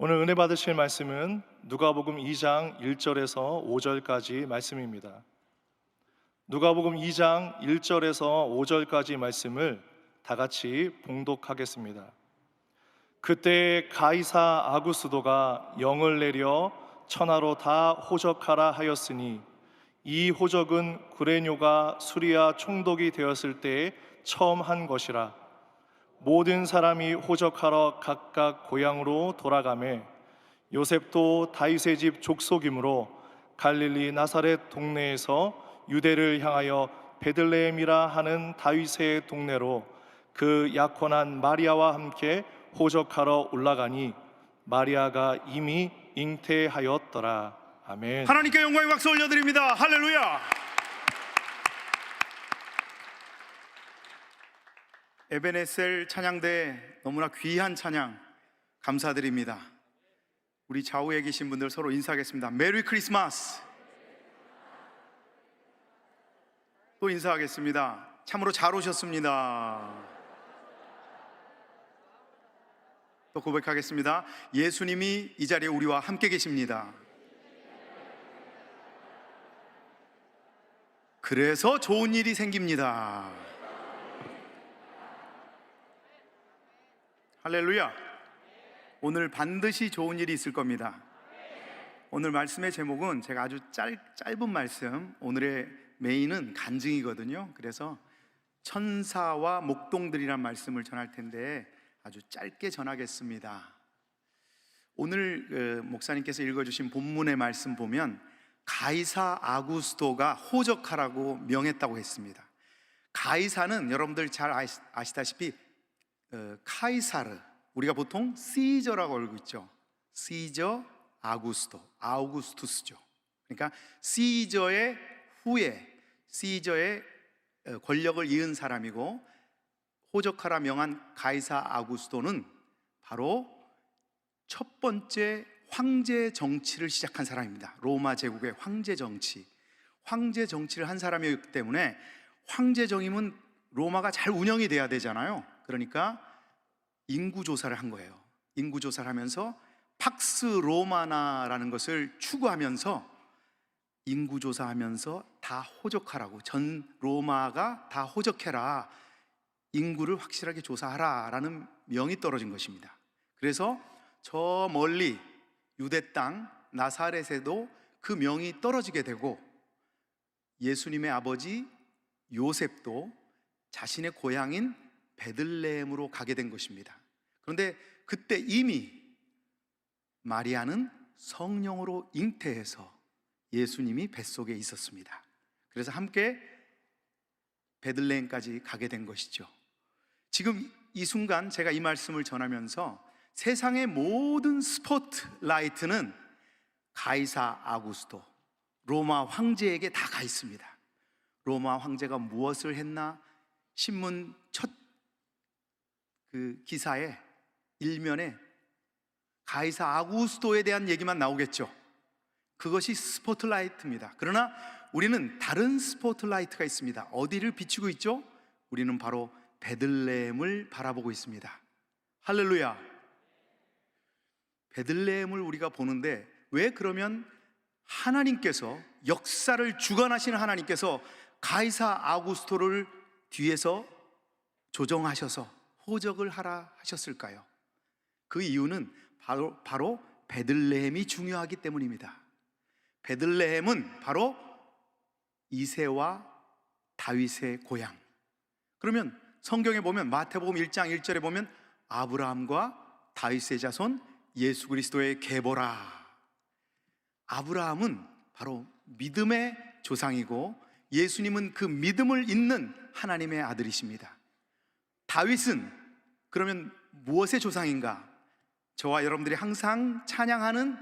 오늘 은혜 받으실 말씀은 누가복음 2장 1절에서 5절까지 말씀입니다. 누가복음 2장 1절에서 5절까지 말씀을 다 같이 봉독하겠습니다. 그때 가이사 아구스도가 영을 내려 천하로 다 호적하라 하였으니 이 호적은 구레뇨가 수리아 총독이 되었을 때에 처음 한 것이라. 모든 사람이 호적하러 각각 고향으로 돌아가매 요셉도 다윗의 집 족속이므로 갈릴리 나사렛 동네에서 유대를 향하여 베들레헴이라 하는 다윗의 동네로 그 약혼한 마리아와 함께 호적하러 올라가니 마리아가 이미 잉태하였더라. 아멘. 하나님께 영광의 박수 올려드립니다. 할렐루야. 에베네셀 찬양대 너무나 귀한 찬양 감사드립니다. 우리 좌우에 계신 분들 서로 인사하겠습니다. 메리 크리스마스. 또 인사하겠습니다. 참으로 잘 오셨습니다. 또 고백하겠습니다. 예수님이 이 자리에 우리와 함께 계십니다. 그래서 좋은 일이 생깁니다. 할렐루야. 오늘 반드시 좋은 일이 있을 겁니다. 오늘 말씀의 제목은 제가 아주 짧은 말씀, 오늘의 메인은 간증이거든요. 그래서 천사와 목동들이란 말씀을 전할 텐데 아주 짧게 전하겠습니다. 오늘 목사님께서 읽어주신 본문의 말씀 보면 가이사 아구스도가 호적하라고 명했다고 했습니다. 가이사는 여러분들 잘 아시다시피 카이사르, 우리가 보통 시저라고 알고 있죠. 시저 아구스도, 아우구스투스죠. 그러니까 시저의 후예, 시저의 권력을 이은 사람이고, 호적하라 명한 가이사 아구스도는 바로 첫 번째 황제 정치를 시작한 사람입니다. 로마 제국의 황제 정치, 황제 정치를 한 사람이었기 때문에 황제 정임은 로마가 잘 운영이 돼야 되잖아요. 그러니까 인구조사를 한 거예요. 인구조사를 하면서 팍스 로마나라는 것을 추구하면서 인구조사하면서 다 호적하라고, 전 로마가 다 호적해라, 인구를 확실하게 조사하라 라는 명이 떨어진 것입니다. 그래서 저 멀리 유대 땅 나사렛에도 그 명이 떨어지게 되고, 예수님의 아버지 요셉도 자신의 고향인 베들레헴으로 가게 된 것입니다. 그런데 그때 이미 마리아는 성령으로 잉태해서 예수님이 뱃속에 있었습니다. 그래서 함께 베들레헴까지 가게 된 것이죠. 지금 이 순간 제가 이 말씀을 전하면서 세상의 모든 스포트라이트는 가이사 아구스도, 로마 황제에게 다 가 있습니다. 로마 황제가 무엇을 했나? 신문 첫 기사에, 일면에 가이사 아구스도에 대한 얘기만 나오겠죠. 그것이 스포트라이트입니다. 그러나 우리는 다른 스포트라이트가 있습니다. 어디를 비추고 있죠? 우리는 바로 베들레헴을 바라보고 있습니다. 할렐루야. 베들레헴을 우리가 보는데, 왜 그러면 하나님께서, 역사를 주관하시는 하나님께서 가이사 아구스토를 뒤에서 조정하셔서 호적을 하라 하셨을까요? 그 이유는 바로 베들레헴이 중요하기 때문입니다. 베들레헴은 바로 이새와 다윗의 고향. 그러면 성경에 보면 마태복음 1장 1절에 보면 아브라함과 다윗의 자손 예수 그리스도의 계보라. 아브라함은 바로 믿음의 조상이고, 예수님은 그 믿음을 잇는 하나님의 아들이십니다. 다윗은 그러면 무엇의 조상인가? 저와 여러분들이 항상 찬양하는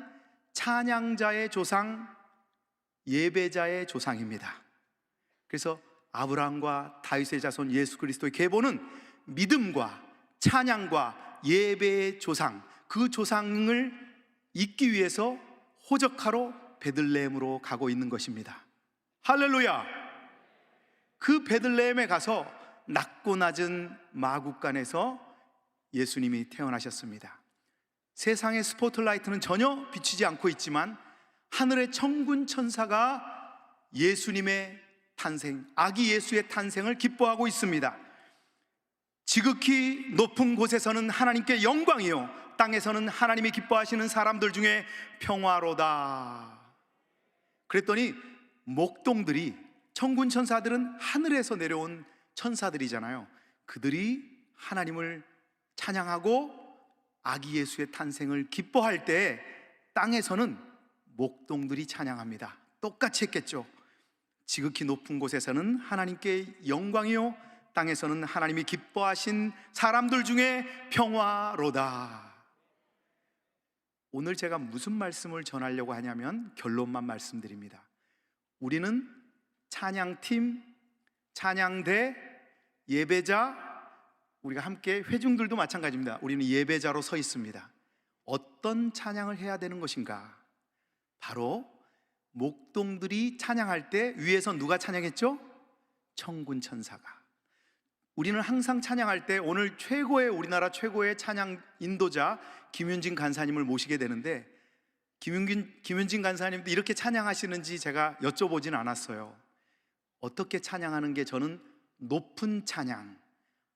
찬양자의 조상, 예배자의 조상입니다. 그래서 아브라함과 다윗의 자손 예수 그리스도의 계보는 믿음과 찬양과 예배의 조상, 그 조상을 잇기 위해서 호적하러 베들레헴으로 가고 있는 것입니다. 할렐루야. 그 베들레헴에 가서 낮고 낮은 마구간에서 예수님이 태어나셨습니다. 세상의 스포트라이트는 전혀 비치지 않고 있지만 하늘의 천군 천사가 예수님의 탄생, 아기 예수의 탄생을 기뻐하고 있습니다. 지극히 높은 곳에서는 하나님께 영광이요, 땅에서는 하나님이 기뻐하시는 사람들 중에 평화로다. 그랬더니 목동들이, 천군 천사들은 하늘에서 내려온 천사들이잖아요. 그들이 하나님을 찬양하고 아기 예수의 탄생을 기뻐할 때 땅에서는 목동들이 찬양합니다. 똑같이 했겠죠. 지극히 높은 곳에서는 하나님께 영광이요, 땅에서는 하나님이 기뻐하신 사람들 중에 평화로다. 오늘 제가 무슨 말씀을 전하려고 하냐면 결론만 말씀드립니다. 우리는 찬양팀, 찬양대, 예배자, 우리가 함께 회중들도 마찬가지입니다. 우리는 예배자로 서 있습니다. 어떤 찬양을 해야 되는 것인가? 바로 목동들이 찬양할 때 위에서 누가 찬양했죠? 천군 천사가. 우리는 항상 찬양할 때 오늘 우리나라 최고의 찬양 인도자 김윤진 간사님을 모시게 되는데, 김윤진 간사님도 이렇게 찬양하시는지 제가 여쭤보진 않았어요. 어떻게 찬양하는 게 저는 높은 찬양,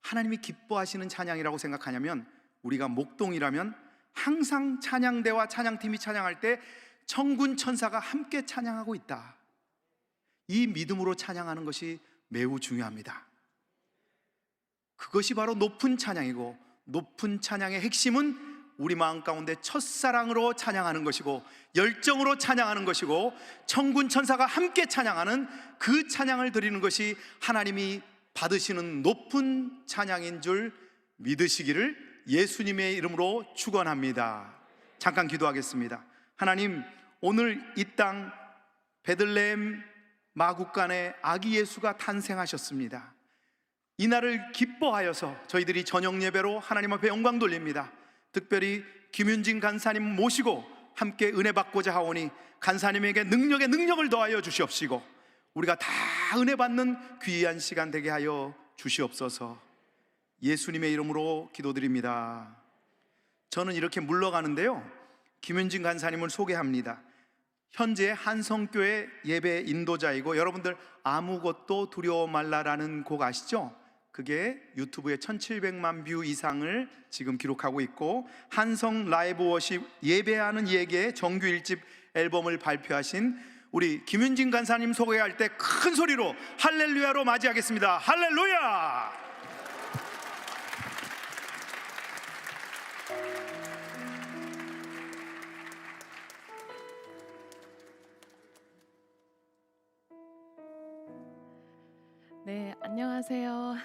하나님이 기뻐하시는 찬양이라고 생각하냐면, 우리가 목동이라면 항상 찬양대와 찬양팀이 찬양할 때 천군 천사가 함께 찬양하고 있다. 이 믿음으로 찬양하는 것이 매우 중요합니다. 그것이 바로 높은 찬양이고, 높은 찬양의 핵심은 우리 마음 가운데 첫사랑으로 찬양하는 것이고, 열정으로 찬양하는 것이고, 천군 천사가 함께 찬양하는 그 찬양을 드리는 것이 하나님이 받으시는 높은 찬양인 줄 믿으시기를 예수님의 이름으로 축원합니다. 잠깐 기도하겠습니다. 하나님, 오늘 이 땅 베들레헴 마국간에 아기 예수가 탄생하셨습니다. 이 날을 기뻐하여서 저희들이 저녁 예배로 하나님 앞에 영광 돌립니다. 특별히 김윤진 간사님 모시고 함께 은혜 받고자 하오니 간사님에게 능력에 능력을 더하여 주시옵시고, 우리가 다 은혜 받는 귀한 시간 되게 하여 주시옵소서. 예수님의 이름으로 기도드립니다. 저는 이렇게 물러가는데요, 김윤진 간사님을 소개합니다. 현재 한성교회 예배 인도자이고, 여러분들 아무것도 두려워 말라라는 곡 아시죠? 그게 유튜브에 1700만 뷰 이상을 지금 기록하고 있고, 한성 라이브 워십 예배하는 예계 정규 1집 앨범을 발표하신 우리 김윤진 간사님 소개할 때 큰 소리로 할렐루야로 맞이하겠습니다. 할렐루야! 네, 안녕하세요.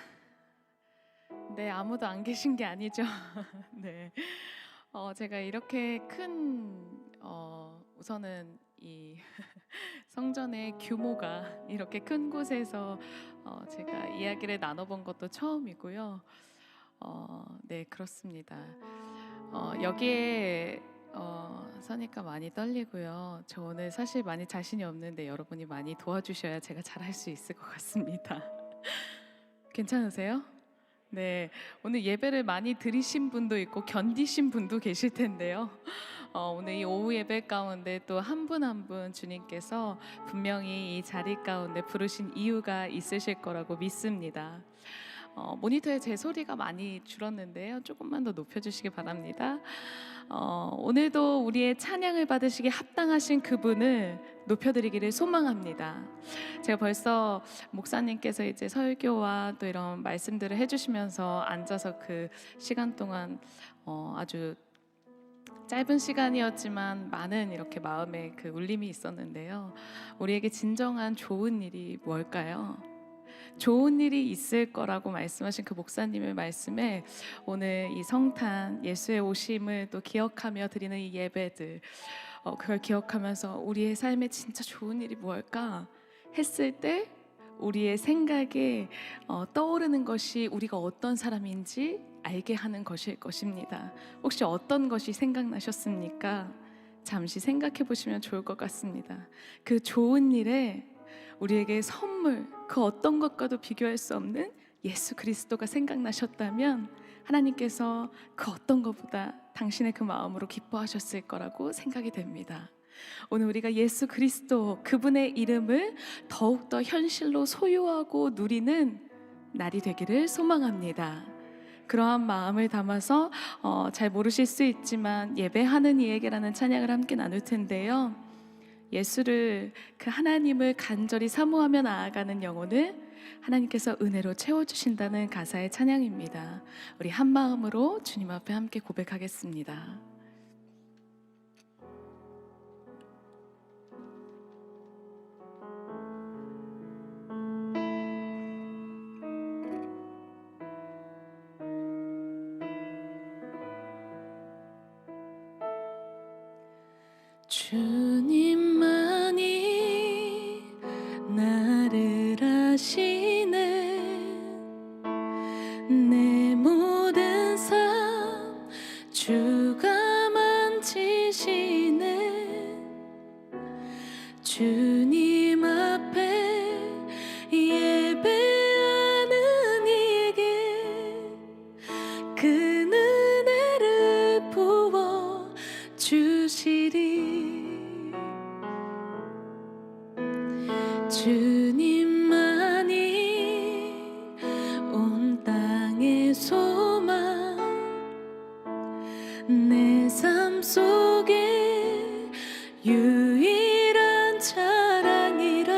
네, 아무도 안 계신 게 아니죠. 네, 제가 이렇게 우선은 이 성전의 규모가 이렇게 큰 곳에서 제가 이야기를 나눠본 것도 처음이고요. 네, 그렇습니다. 여기에 서니까 많이 떨리고요. 저 오늘 사실 많이 자신이 없는데 여러분이 많이 도와주셔야 제가 잘할 수 있을 것 같습니다. 괜찮으세요? 네, 오늘 예배를 많이 들으신 분도 있고 견디신 분도 계실 텐데요. 오늘 이 오후 예배 가운데 또 한 분 한 분 주님께서 분명히 이 자리 가운데 부르신 이유가 있으실 거라고 믿습니다. 모니터에 제 소리가 많이 줄었는데요, 조금만 더 높여주시기 바랍니다. 오늘도 우리의 찬양을 받으시기에 합당하신 그분을 높여드리기를 소망합니다. 제가 벌써 목사님께서 이제 설교와 또 이런 말씀들을 해주시면서 앉아서 그 시간 동안 아주 짧은 시간이었지만 많은 이렇게 마음에 그 울림이 있었는데요. 우리에게 진정한 좋은 일이 뭘까요? 좋은 일이 있을 거라고 말씀하신 그 목사님의 말씀에 오늘 이 성탄 예수의 오심을 또 기억하며 드리는 이 예배들, 그걸 기억하면서 우리의 삶에 진짜 좋은 일이 뭘까 했을 때 우리의 생각에 떠오르는 것이 우리가 어떤 사람인지 알게 하는 것일 것입니다. 혹시 어떤 것이 생각나셨습니까? 잠시 생각해 보시면 좋을 것 같습니다. 그 좋은 일에 우리에게 선물, 그 어떤 것과도 비교할 수 없는 예수 그리스도가 생각나셨다면 하나님께서 그 어떤 것보다 당신의 그 마음으로 기뻐하셨을 거라고 생각이 됩니다. 오늘 우리가 예수 그리스도 그분의 이름을 더욱더 현실로 소유하고 누리는 날이 되기를 소망합니다. 그러한 마음을 담아서 잘 모르실 수 있지만 예배하는 이에게라는 찬양을 함께 나눌 텐데요. 예수를, 그 하나님을 간절히 사모하며 나아가는 영혼을 하나님께서 은혜로 채워주신다는 가사의 찬양입니다. 우리 한 마음으로 주님 앞에 함께 고백하겠습니다. 주님만이 나를 아시네. 내 모든 삶 주가 만지시네. 주님 앞에 예배하는 이에게 그 은혜를 부어 주시리. 주님만이 온 땅의 소망, 내 삶 속에 유일한 자랑이라.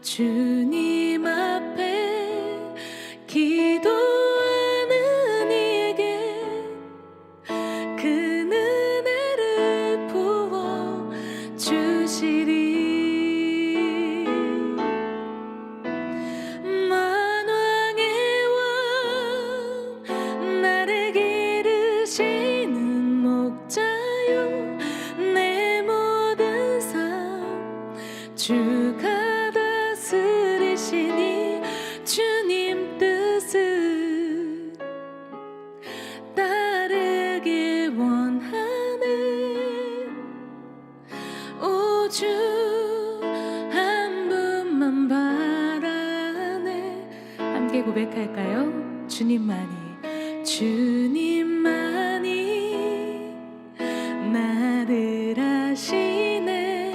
주님 앞에 기도하는 이에게 그 은혜를 부어 주시리. 만왕의 왕 나를 기르시는 목자요. 내 모든 삶 주가 다스리시니. 주님 뜻을 따르길 원하는 오주 한 분만 바라네. 함께 고백할까요? 주님만이 나를 아시네.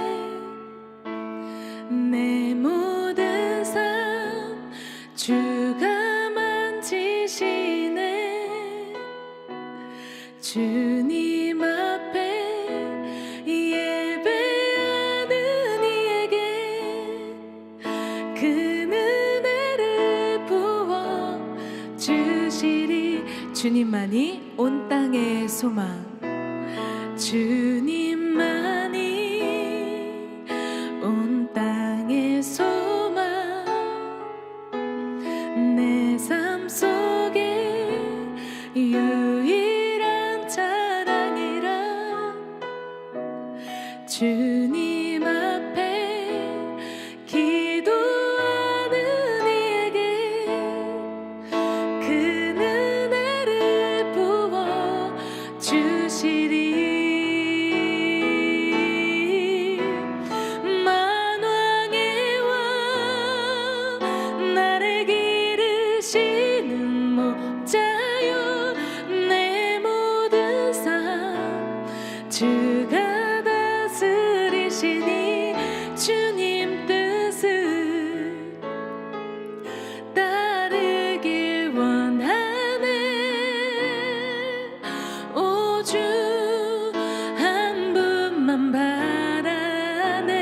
내 모든 삶 주가 만지시네. 주님 앞에 예배하는 이에게 그 은혜를 부어 주시리. 주님만이 온 땅의 소망, 주님만이 온 땅의 소망, 내 삶 속에 유일한 자랑이라. 주님 앞에 기도하는 이에게 그 은혜를 부어 주시리. 만왕의 왕 나를 기르시는 목자요. 내 모든 삶 주가 다스리시니. 주님 뜻을 따르길 원하네. 오주 한 분만 바라네.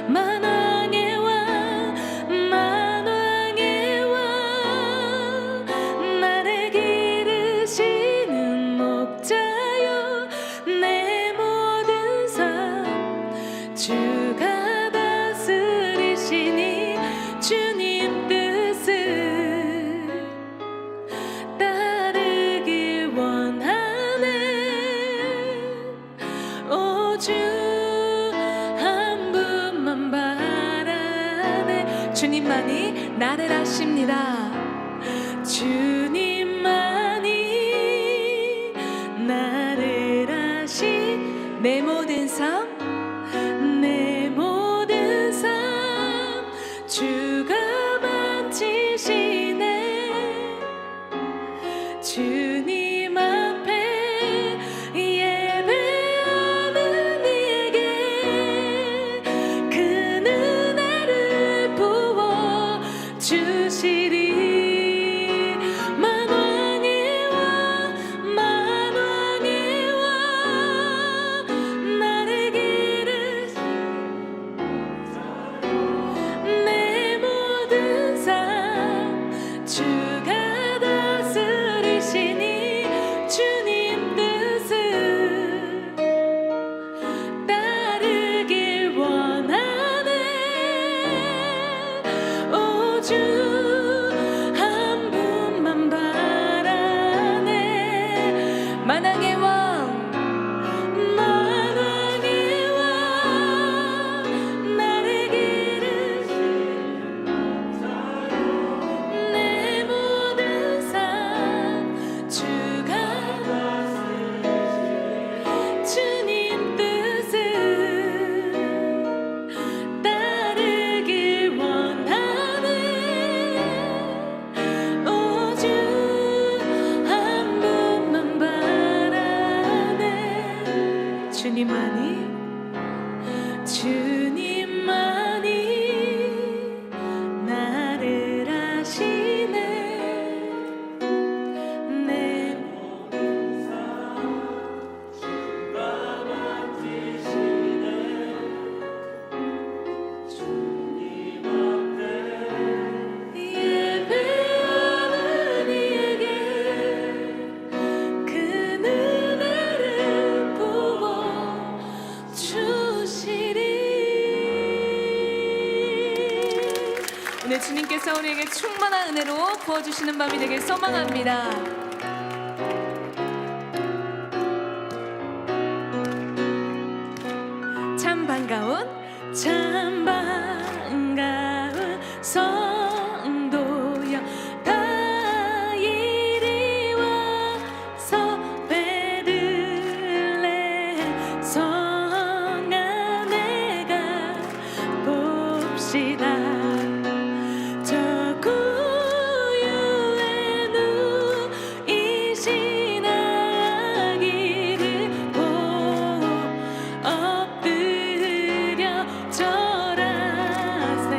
만왕의 왕 나를 기르시는 목자요. 내 모든 삶 주가 다스리시니. 주님 뜻을 따르길 원하네. 오주 한 분만 바라네. 주님만이 나를 아십니다. 주님만이 나를 아시. 내 모든 삶, 내 모든 삶 주가 만지시네. 주님 주님만이 나를 아시네. 내 예배하는 이에게 그 은혜를 부어 주시리. 오늘 주님께서 우리에게 충만한 은혜로 부어주시는 밤이 되길 소망합니다. 참 반가운 성도여, 다 이리 와서 베들레헴 성 안에 가 봅시다. 저 구유에 누이신 아기를 보고 엎드려 절하세.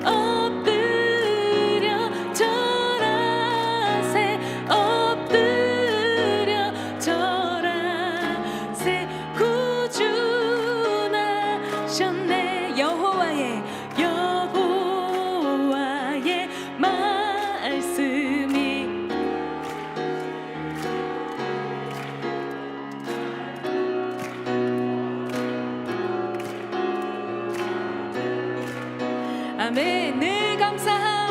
엎드려 절하세. 엎드려 절하세. 구주 나셨네. 여호와의 말씀이 아멘. 늘 감사함.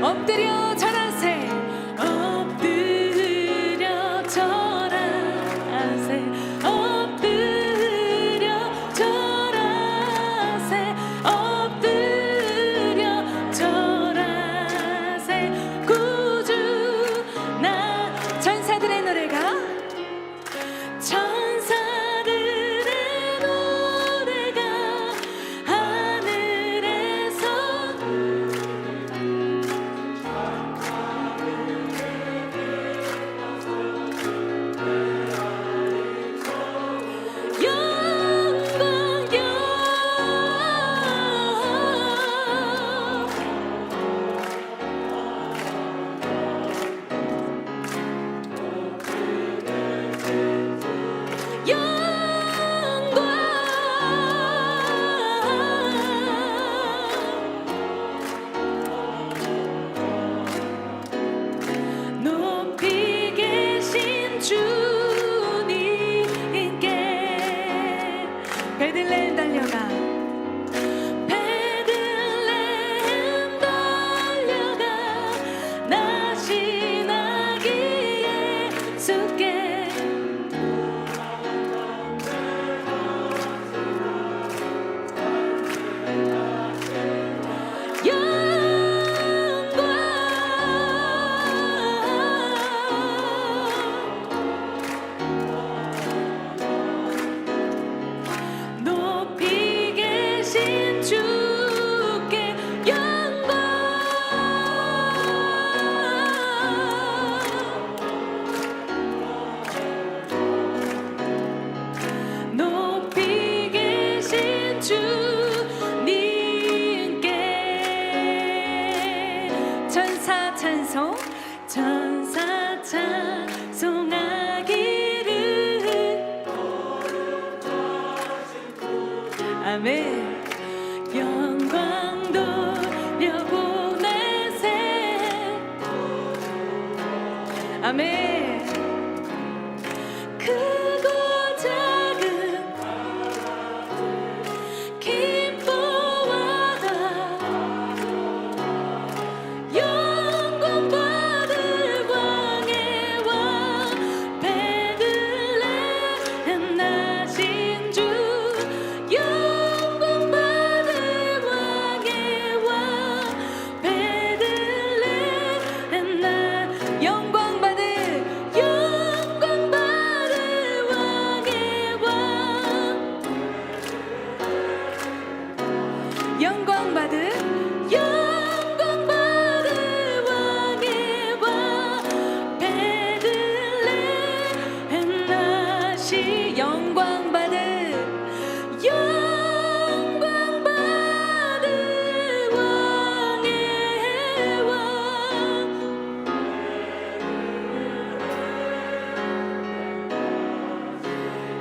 엎드려 절하세. 엎드려 절하세. 엎드려 절하세. 엎드려 절하세. 구주 나. 천사들의 노래가 천사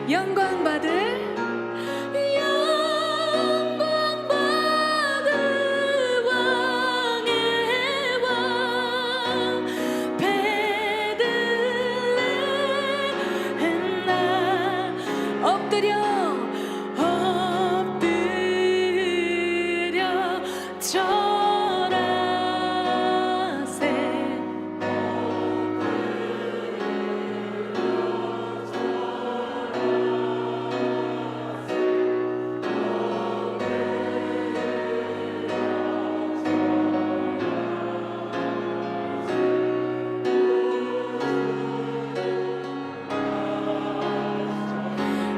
영광 받을 왕의 왕 베들레헴 나 엎드려 절하세.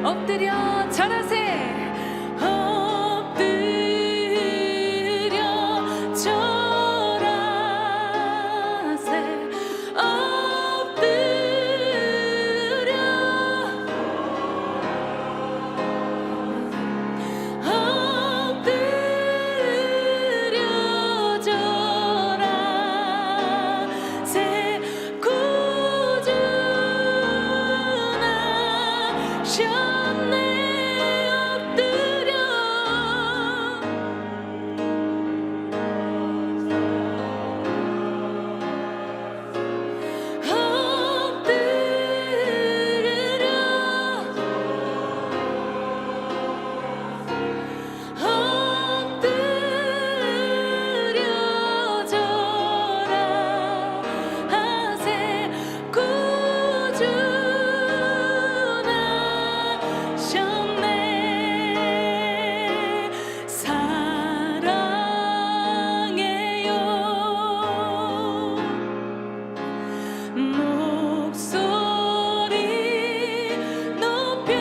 엎드려 절하세. 엎드려 절하세. 엎드려 엎드려 절하세. 구주 나셨네. 목소리 높여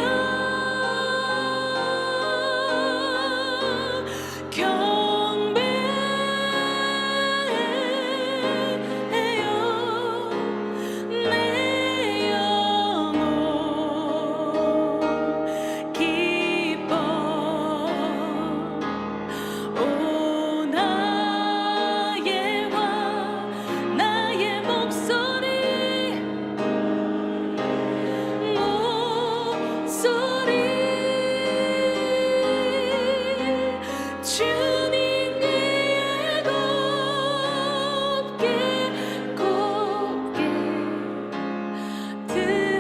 경배해요. 내 영혼 기뻐. 오 나의 왕 나의 목소리 주님께 곱게 들리기.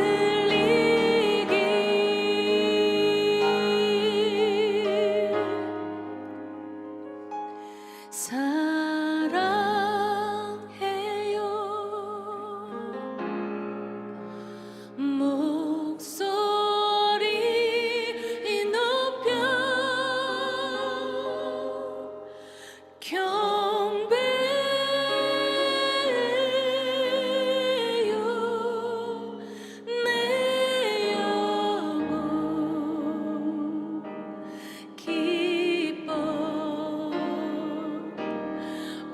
사랑해요. 목소리 높여 경배해요. 내 영혼 기뻐.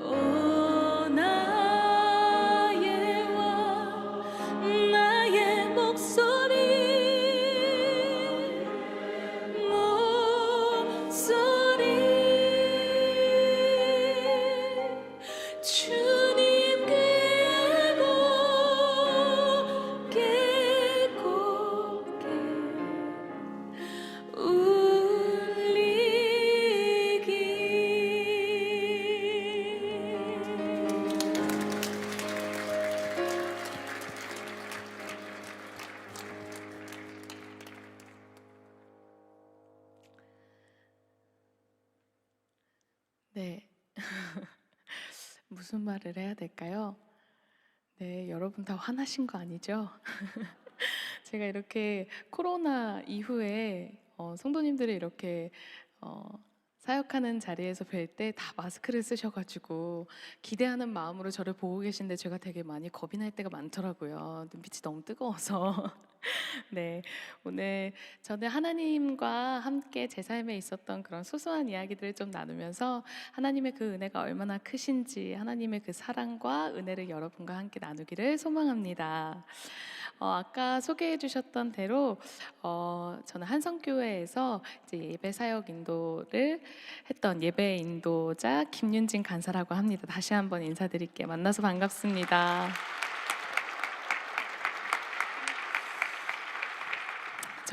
오 나의 왕 나의 목소리 주님께 곱게 네. 무슨 말을 해야 될까요? 네, 여러분 다 화나신 거 아니죠? 제가 이렇게 코로나 이후에 성도님들이 이렇게 사역하는 자리에서 뵐 때 다 마스크를 쓰셔가지고 기대하는 마음으로 저를 보고 계신데 제가 되게 많이 겁이 날 때가 많더라고요. 눈빛이 너무 뜨거워서. 네, 오늘 저는 하나님과 함께 제 삶에 있었던 그런 소소한 이야기들을 좀 나누면서 하나님의 그 은혜가 얼마나 크신지, 하나님의 그 사랑과 은혜를 여러분과 함께 나누기를 소망합니다. 아까 소개해 주셨던 대로 저는 한성교회에서 이제 예배 사역 인도를 했던 예배 인도자 김윤진 간사라고 합니다. 다시 한번 인사드릴게요. 만나서 반갑습니다.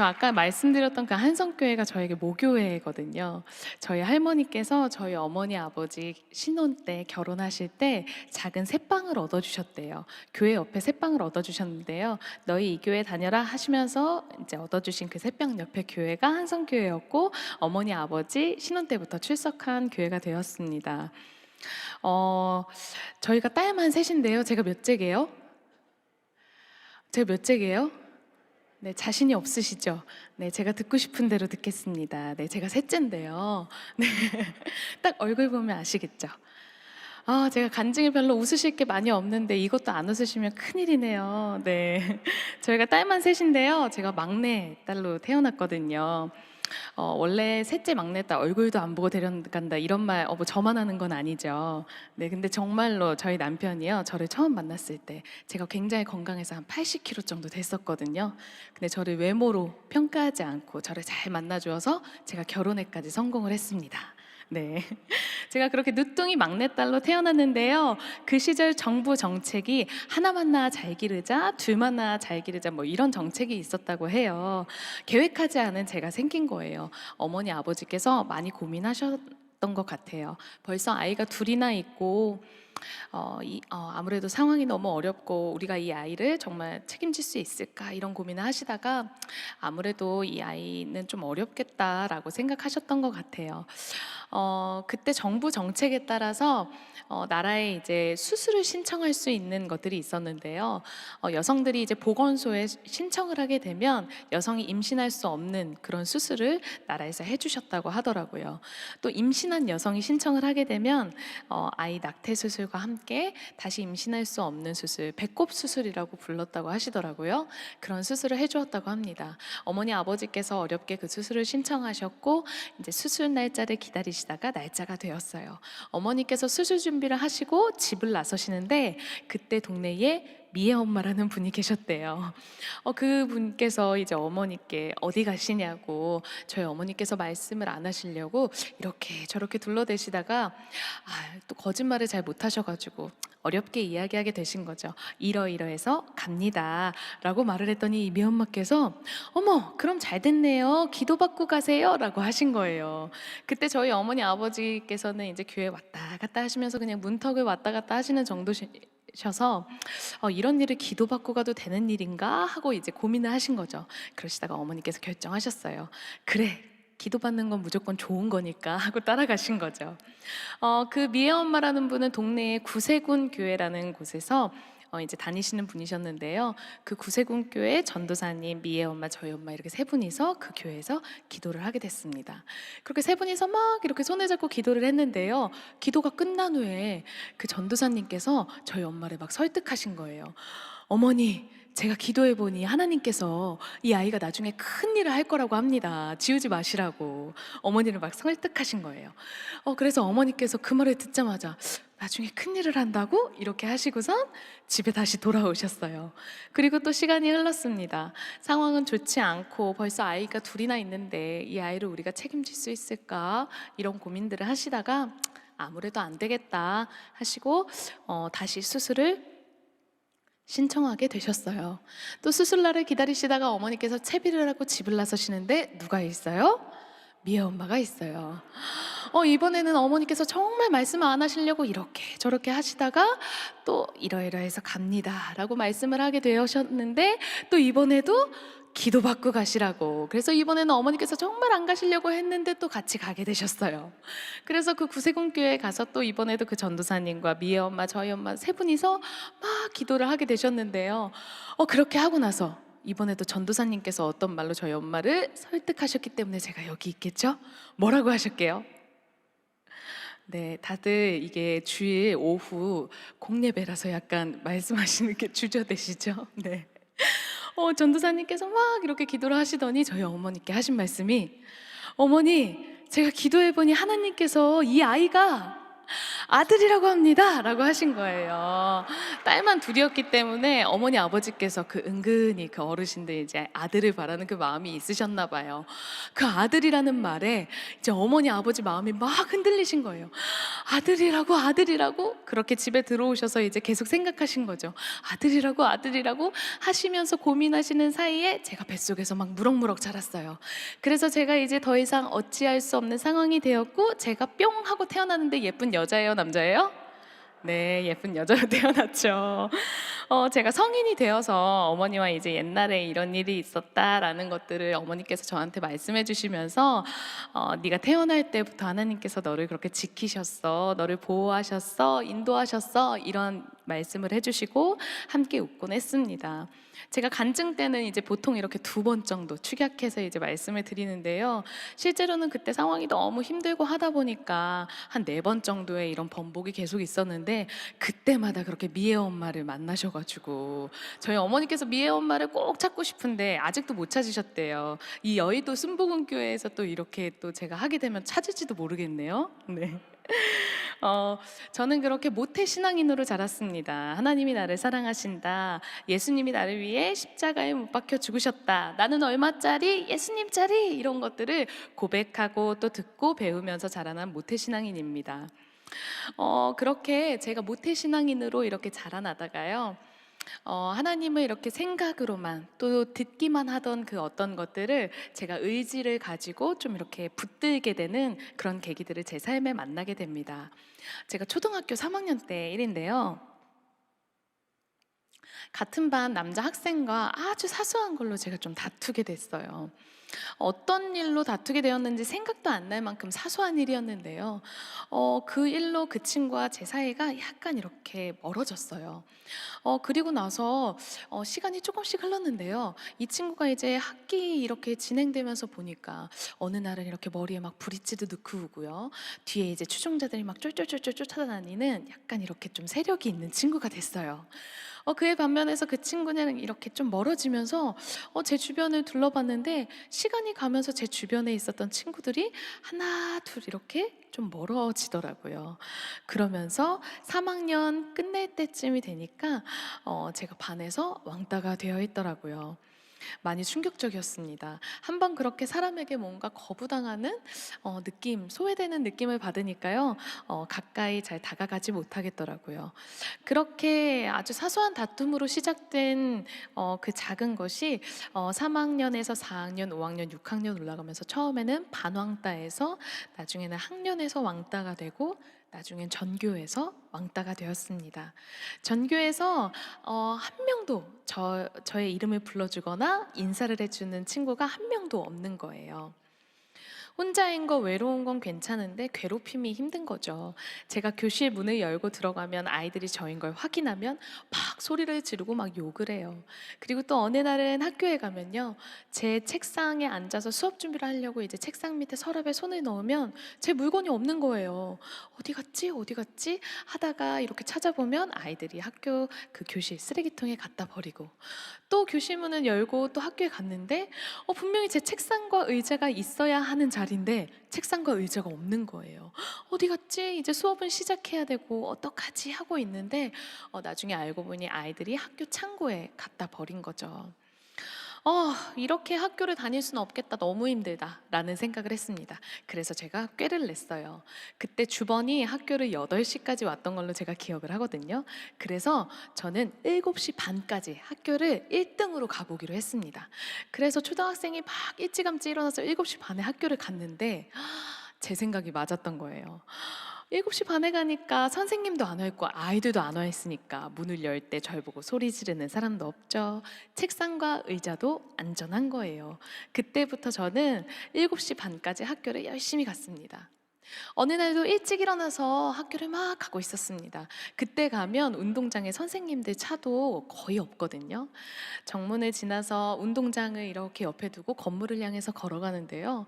저 아까 말씀드렸던 그 한성교회가 저에게 모교회거든요. 저희 할머니께서 저희 어머니 아버지 신혼 때 결혼하실 때 작은 새빵을 얻어주셨대요. 교회 옆에 새빵을 얻어주셨는데요. 너희 이 교회 다녀라 하시면서 이제 얻어주신 그 새빵 옆에 교회가 한성교회였고 어머니 아버지 신혼 때부터 출석한 교회가 되었습니다. 저희가 딸만 셋인데요. 제가 몇째게요? 제가 몇째게요? 네, 자신이 없으시죠? 네, 제가 듣고 싶은 대로 듣겠습니다. 네, 제가 셋째인데요. 네, 딱 얼굴 보면 아시겠죠? 제가 간증이 별로 웃으실 게 많이 없는데 이것도 안 웃으시면 큰일이네요. 네, 저희가 딸만 셋인데요. 제가 막내 딸로 태어났거든요. 원래 셋째 막내딸 얼굴도 안 보고 데려간다 이런 말 뭐 저만 하는 건 아니죠. 네, 근데 정말로 저희 남편이요 저를 처음 만났을 때 제가 굉장히 건강해서 한 80kg 정도 됐었거든요. 근데 저를 외모로 평가하지 않고 저를 잘 만나주어서 제가 결혼에까지 성공을 했습니다. 네, 제가 그렇게 늦둥이 막내딸로 태어났는데요. 그 시절 정부 정책이 하나만 낳아 잘 기르자, 둘만 낳아 잘 기르자 뭐 이런 정책이 있었다고 해요. 계획하지 않은 제가 생긴 거예요. 어머니 아버지께서 많이 고민하셨던 것 같아요. 벌써 아이가 둘이나 있고 아무래도 상황이 너무 어렵고 우리가 이 아이를 정말 책임질 수 있을까 이런 고민을 하시다가 아무래도 이 아이는 좀 어렵겠다라고 생각하셨던 것 같아요. 그때 정부 정책에 따라서 나라에 이제 수술을 신청할 수 있는 것들이 있었는데요. 여성들이 이제 보건소에 신청을 하게 되면 여성이 임신할 수 없는 그런 수술을 나라에서 해주셨다고 하더라고요. 또 임신한 여성이 신청을 하게 되면 아이 낙태 수술과 함께 다시 임신할 수 없는 수술, 배꼽 수술이라고 불렀다고 하시더라고요. 그런 수술을 해주었다고 합니다. 어머니 아버지께서 어렵게 그 수술을 신청하셨고 이제 수술 날짜를 기다리시다가 날짜가 되었어요. 어머니께서 수술 준비를 하시고 집을 나서시는데 그때 동네에 미애 엄마라는 분이 계셨대요. 그 분께서 이제 어머니께 어디 가시냐고 저희 어머니께서 말씀을 안 하시려고 이렇게 저렇게 둘러대시다가 또 거짓말을 잘 못하셔가지고 어렵게 이야기하게 되신 거죠. 이러이러해서 갑니다 라고 말을 했더니 이 미엄마께서 어머 그럼 잘 됐네요 기도받고 가세요 라고 하신 거예요. 그때 저희 어머니 아버지께서는 이제 교회 왔다 갔다 하시면서 그냥 문턱을 왔다 갔다 하시는 정도셔서 이런 일을 기도받고 가도 되는 일인가 하고 이제 고민을 하신 거죠. 그러시다가 어머니께서 결정하셨어요. 그래 기도받는 건 무조건 좋은 거니까 하고 따라가신 거죠. 그 미애 엄마라는 분은 동네에 구세군 교회라는 곳에서 이제 다니시는 분이셨는데요. 그 구세군 교회 전도사님, 미애 엄마, 저희 엄마 이렇게 세 분이서 그 교회에서 기도를 하게 됐습니다. 그렇게 세 분이서 막 이렇게 손을 잡고 기도를 했는데요. 기도가 끝난 후에 그 전도사님께서 저희 엄마를 막 설득하신 거예요. 어머니, 제가 기도해 보니 하나님께서 이 아이가 나중에 큰 일을 할 거라고 합니다. 지우지 마시라고 어머니를 막 설득하신 거예요. 그래서 어머니께서 그 말을 듣자마자 나중에 큰 일을 한다고? 이렇게 하시고선 집에 다시 돌아오셨어요. 그리고 또 시간이 흘렀습니다. 상황은 좋지 않고 벌써 아이가 둘이나 있는데 이 아이를 우리가 책임질 수 있을까? 이런 고민들을 하시다가 아무래도 안 되겠다 하시고 다시 수술을 신청하게 되셨어요. 또 수술날을 기다리시다가 어머니께서 채비를 하고 집을 나서시는데 누가 있어요? 미애 엄마가 있어요. 이번에는 어머니께서 정말 말씀 안 하시려고 이렇게 저렇게 하시다가 또 이러이러해서 갑니다 라고 말씀을 하게 되셨는데 또 이번에도 기도받고 가시라고. 그래서 이번에는 어머니께서 정말 안 가시려고 했는데 또 같이 가게 되셨어요. 그래서 그 구세군 교회에 가서 또 이번에도 그 전도사님과 미애 엄마, 저희 엄마 세 분이서 막 기도를 하게 되셨는데요. 그렇게 하고 나서 이번에도 전도사님께서 어떤 말로 저희 엄마를 설득하셨기 때문에 제가 여기 있겠죠? 뭐라고 하셨게요? 네, 다들 이게 주일 오후 공예배라서 약간 말씀하시는 게 주저되시죠? 네. 전도사님께서 막 이렇게 기도를 하시더니 저희 어머니께 하신 말씀이 어머니 제가 기도해보니 하나님께서 이 아이가 아들이라고 합니다 라고 하신 거예요. 딸만 둘이었기 때문에 어머니 아버지께서 그 은근히 그 어르신들 이제 아들을 바라는 그 마음이 있으셨나 봐요. 그 아들이라는 말에 이제 어머니 아버지 마음이 막 흔들리신 거예요. 아들이라고 아들이라고 그렇게 집에 들어오셔서 이제 계속 생각하신 거죠. 아들이라고 하시면서 고민하시는 사이에 제가 뱃속에서 막 무럭무럭 자랐어요. 그래서 제가 이제 더 이상 어찌할 수 없는 상황이 되었고 제가 뿅 하고 태어났는데 예쁜 여자예요, 남자예요? 네, 예쁜 여자로 태어났죠. 제가 성인이 되어서 어머니와 이제 옛날에 이런 일이 있었다라는 것들을 어머니께서 저한테 말씀해 주시면서 네가 태어날 때부터 하나님께서 너를 그렇게 지키셨어, 너를 보호하셨어, 인도하셨어 이런 말씀을 해주시고 함께 웃곤 했습니다. 제가 간증 때는 이제 보통 이렇게 2번 정도 축약해서 이제 말씀을 드리는데요. 실제로는 그때 상황이 너무 힘들고 하다 보니까 한 4번 정도의 이런 번복이 계속 있었는데 그때마다 그렇게 미애 엄마를 만나셔가지고 저희 어머니께서 미애 엄마를 꼭 찾고 싶은데 아직도 못 찾으셨대요. 이 여의도 순복음교회에서 또 이렇게 또 제가 하게 되면 찾을지도 모르겠네요. 네. 저는 그렇게 모태 신앙인으로 자랐습니다. 하나님이 나를 사랑하신다. 예수님이 나를 위해 십자가에 못 박혀 죽으셨다. 나는 얼마짜리? 예수님짜리? 이런 것들을 고백하고 또 듣고 배우면서 자라난 모태 신앙인입니다. 그렇게 제가 모태 신앙인으로 이렇게 자라나다가요. 하나님을 이렇게 생각으로만 또 듣기만 하던 그 어떤 것들을 제가 의지를 가지고 좀 이렇게 붙들게 되는 그런 계기들을 제 삶에 만나게 됩니다. 제가 초등학교 3학년 때 일인데요. 같은 반 남자 학생과 아주 사소한 걸로 제가 좀 다투게 됐어요. 어떤 일로 다투게 되었는지 생각도 안 날 만큼 사소한 일이었는데요. 그 일로 그 친구와 제 사이가 약간 이렇게 멀어졌어요. 그리고 나서 시간이 조금씩 흘렀는데요. 이 친구가 이제 학기 이렇게 진행되면서 보니까 어느 날은 이렇게 머리에 막 브릿지도 넣고 오고요. 뒤에 이제 추종자들이 막 쫄쫄쫄쫄 쫓아다니는 약간 이렇게 좀 세력이 있는 친구가 됐어요. 그에 반면에서 그 친구는 이렇게 좀 멀어지면서 제 주변을 둘러봤는데 시간이 가면서 제 주변에 있었던 친구들이 하나 둘 이렇게 좀 멀어지더라고요. 그러면서 3학년 끝낼 때쯤이 되니까 제가 반에서 왕따가 되어 있더라고요. 많이 충격적이었습니다. 한번 그렇게 사람에게 뭔가 거부당하는 느낌, 소외되는 느낌을 받으니까요. 가까이 잘 다가가지 못하겠더라고요. 그렇게 아주 사소한 다툼으로 시작된 그 작은 것이 3학년에서 4학년, 5학년, 6학년 올라가면서 처음에는 반왕따에서 나중에는 학년에서 왕따가 되고 나중엔 전교에서 왕따가 되었습니다. 전교에서 한 명도 저의 이름을 불러주거나 인사를 해주는 친구가 한 명도 없는 거예요. 혼자인 거 외로운 건 괜찮은데 괴롭힘이 힘든 거죠. 제가 교실 문을 열고 들어가면 아이들이 저인 걸 확인하면 막 소리를 지르고 막 욕을 해요. 그리고 또 어느 날은 학교에 가면요. 제 책상에 앉아서 수업 준비를 하려고 이제 책상 밑에 서랍에 손을 넣으면 제 물건이 없는 거예요. 어디 갔지? 어디 갔지? 하다가 이렇게 찾아보면 아이들이 학교 그 교실 쓰레기통에 갖다 버리고 또 교실 문을 열고 또 학교에 갔는데 분명히 제 책상과 의자가 있어야 하는 자리인데 책상과 의자가 없는 거예요. 어디 갔지? 이제 수업은 시작해야 되고 어떡하지? 하고 있는데 나중에 알고 보니 아이들이 학교 창고에 갖다 버린 거죠. 이렇게 학교를 다닐 수는 없겠다. 너무 힘들다. 라는 생각을 했습니다. 그래서 제가 꾀를 냈어요. 그때 주번이 학교를 8시까지 왔던 걸로 제가 기억을 하거든요. 그래서 저는 7시 반까지 학교를 1등으로 가보기로 했습니다. 그래서 초등학생이 막 일찌감치 일어나서 7시 반에 학교를 갔는데 제 생각이 맞았던 거예요. 7시 반에 가니까 선생님도 안 와 있고 아이들도 안 와 있으니까 문을 열 때 절 보고 소리 지르는 사람도 없죠. 책상과 의자도 안전한 거예요. 그때부터 저는 7시 반까지 학교를 열심히 갔습니다. 어느 날도 일찍 일어나서 학교를 막 가고 있었습니다. 그때 가면 운동장에 선생님들 차도 거의 없거든요. 정문을 지나서 운동장을 이렇게 옆에 두고 건물을 향해서 걸어가는데요.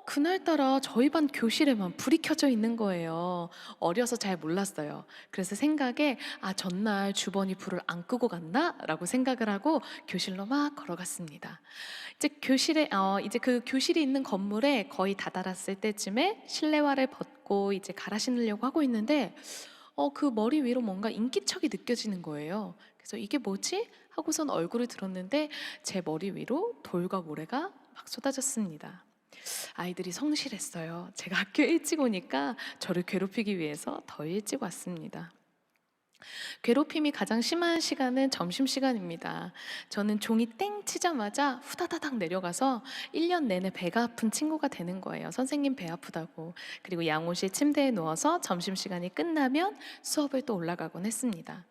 그날따라 저희 반 교실에만 불이 켜져 있는 거예요. 어려서 잘 몰랐어요. 그래서 생각에 전날 주번이 불을 안 끄고 갔나? 라고 생각을 하고 교실로 막 걸어갔습니다. 이제 그 교실이 있는 건물에 거의 다다랐을 때쯤에 실내화를 벗고 이제 갈아 신으려고 하고 있는데 그 머리 위로 뭔가 인기척이 느껴지는 거예요. 그래서 이게 뭐지? 하고선 얼굴을 들었는데 제 머리 위로 돌과 모래가 막 쏟아졌습니다. 아이들이 성실했어요. 제가 학교 일찍 오니까 저를 괴롭히기 위해서 더 일찍 왔습니다. 괴롭힘이 가장 심한 시간은 점심시간입니다. 저는 종이 땡 치자마자 후다다닥 내려가서 1년 내내 배가 아픈 친구가 되는 거예요. 선생님 배 아프다고. 그리고 양호실 침대에 누워서 점심시간이 끝나면 수업을 또 올라가곤 했습니다.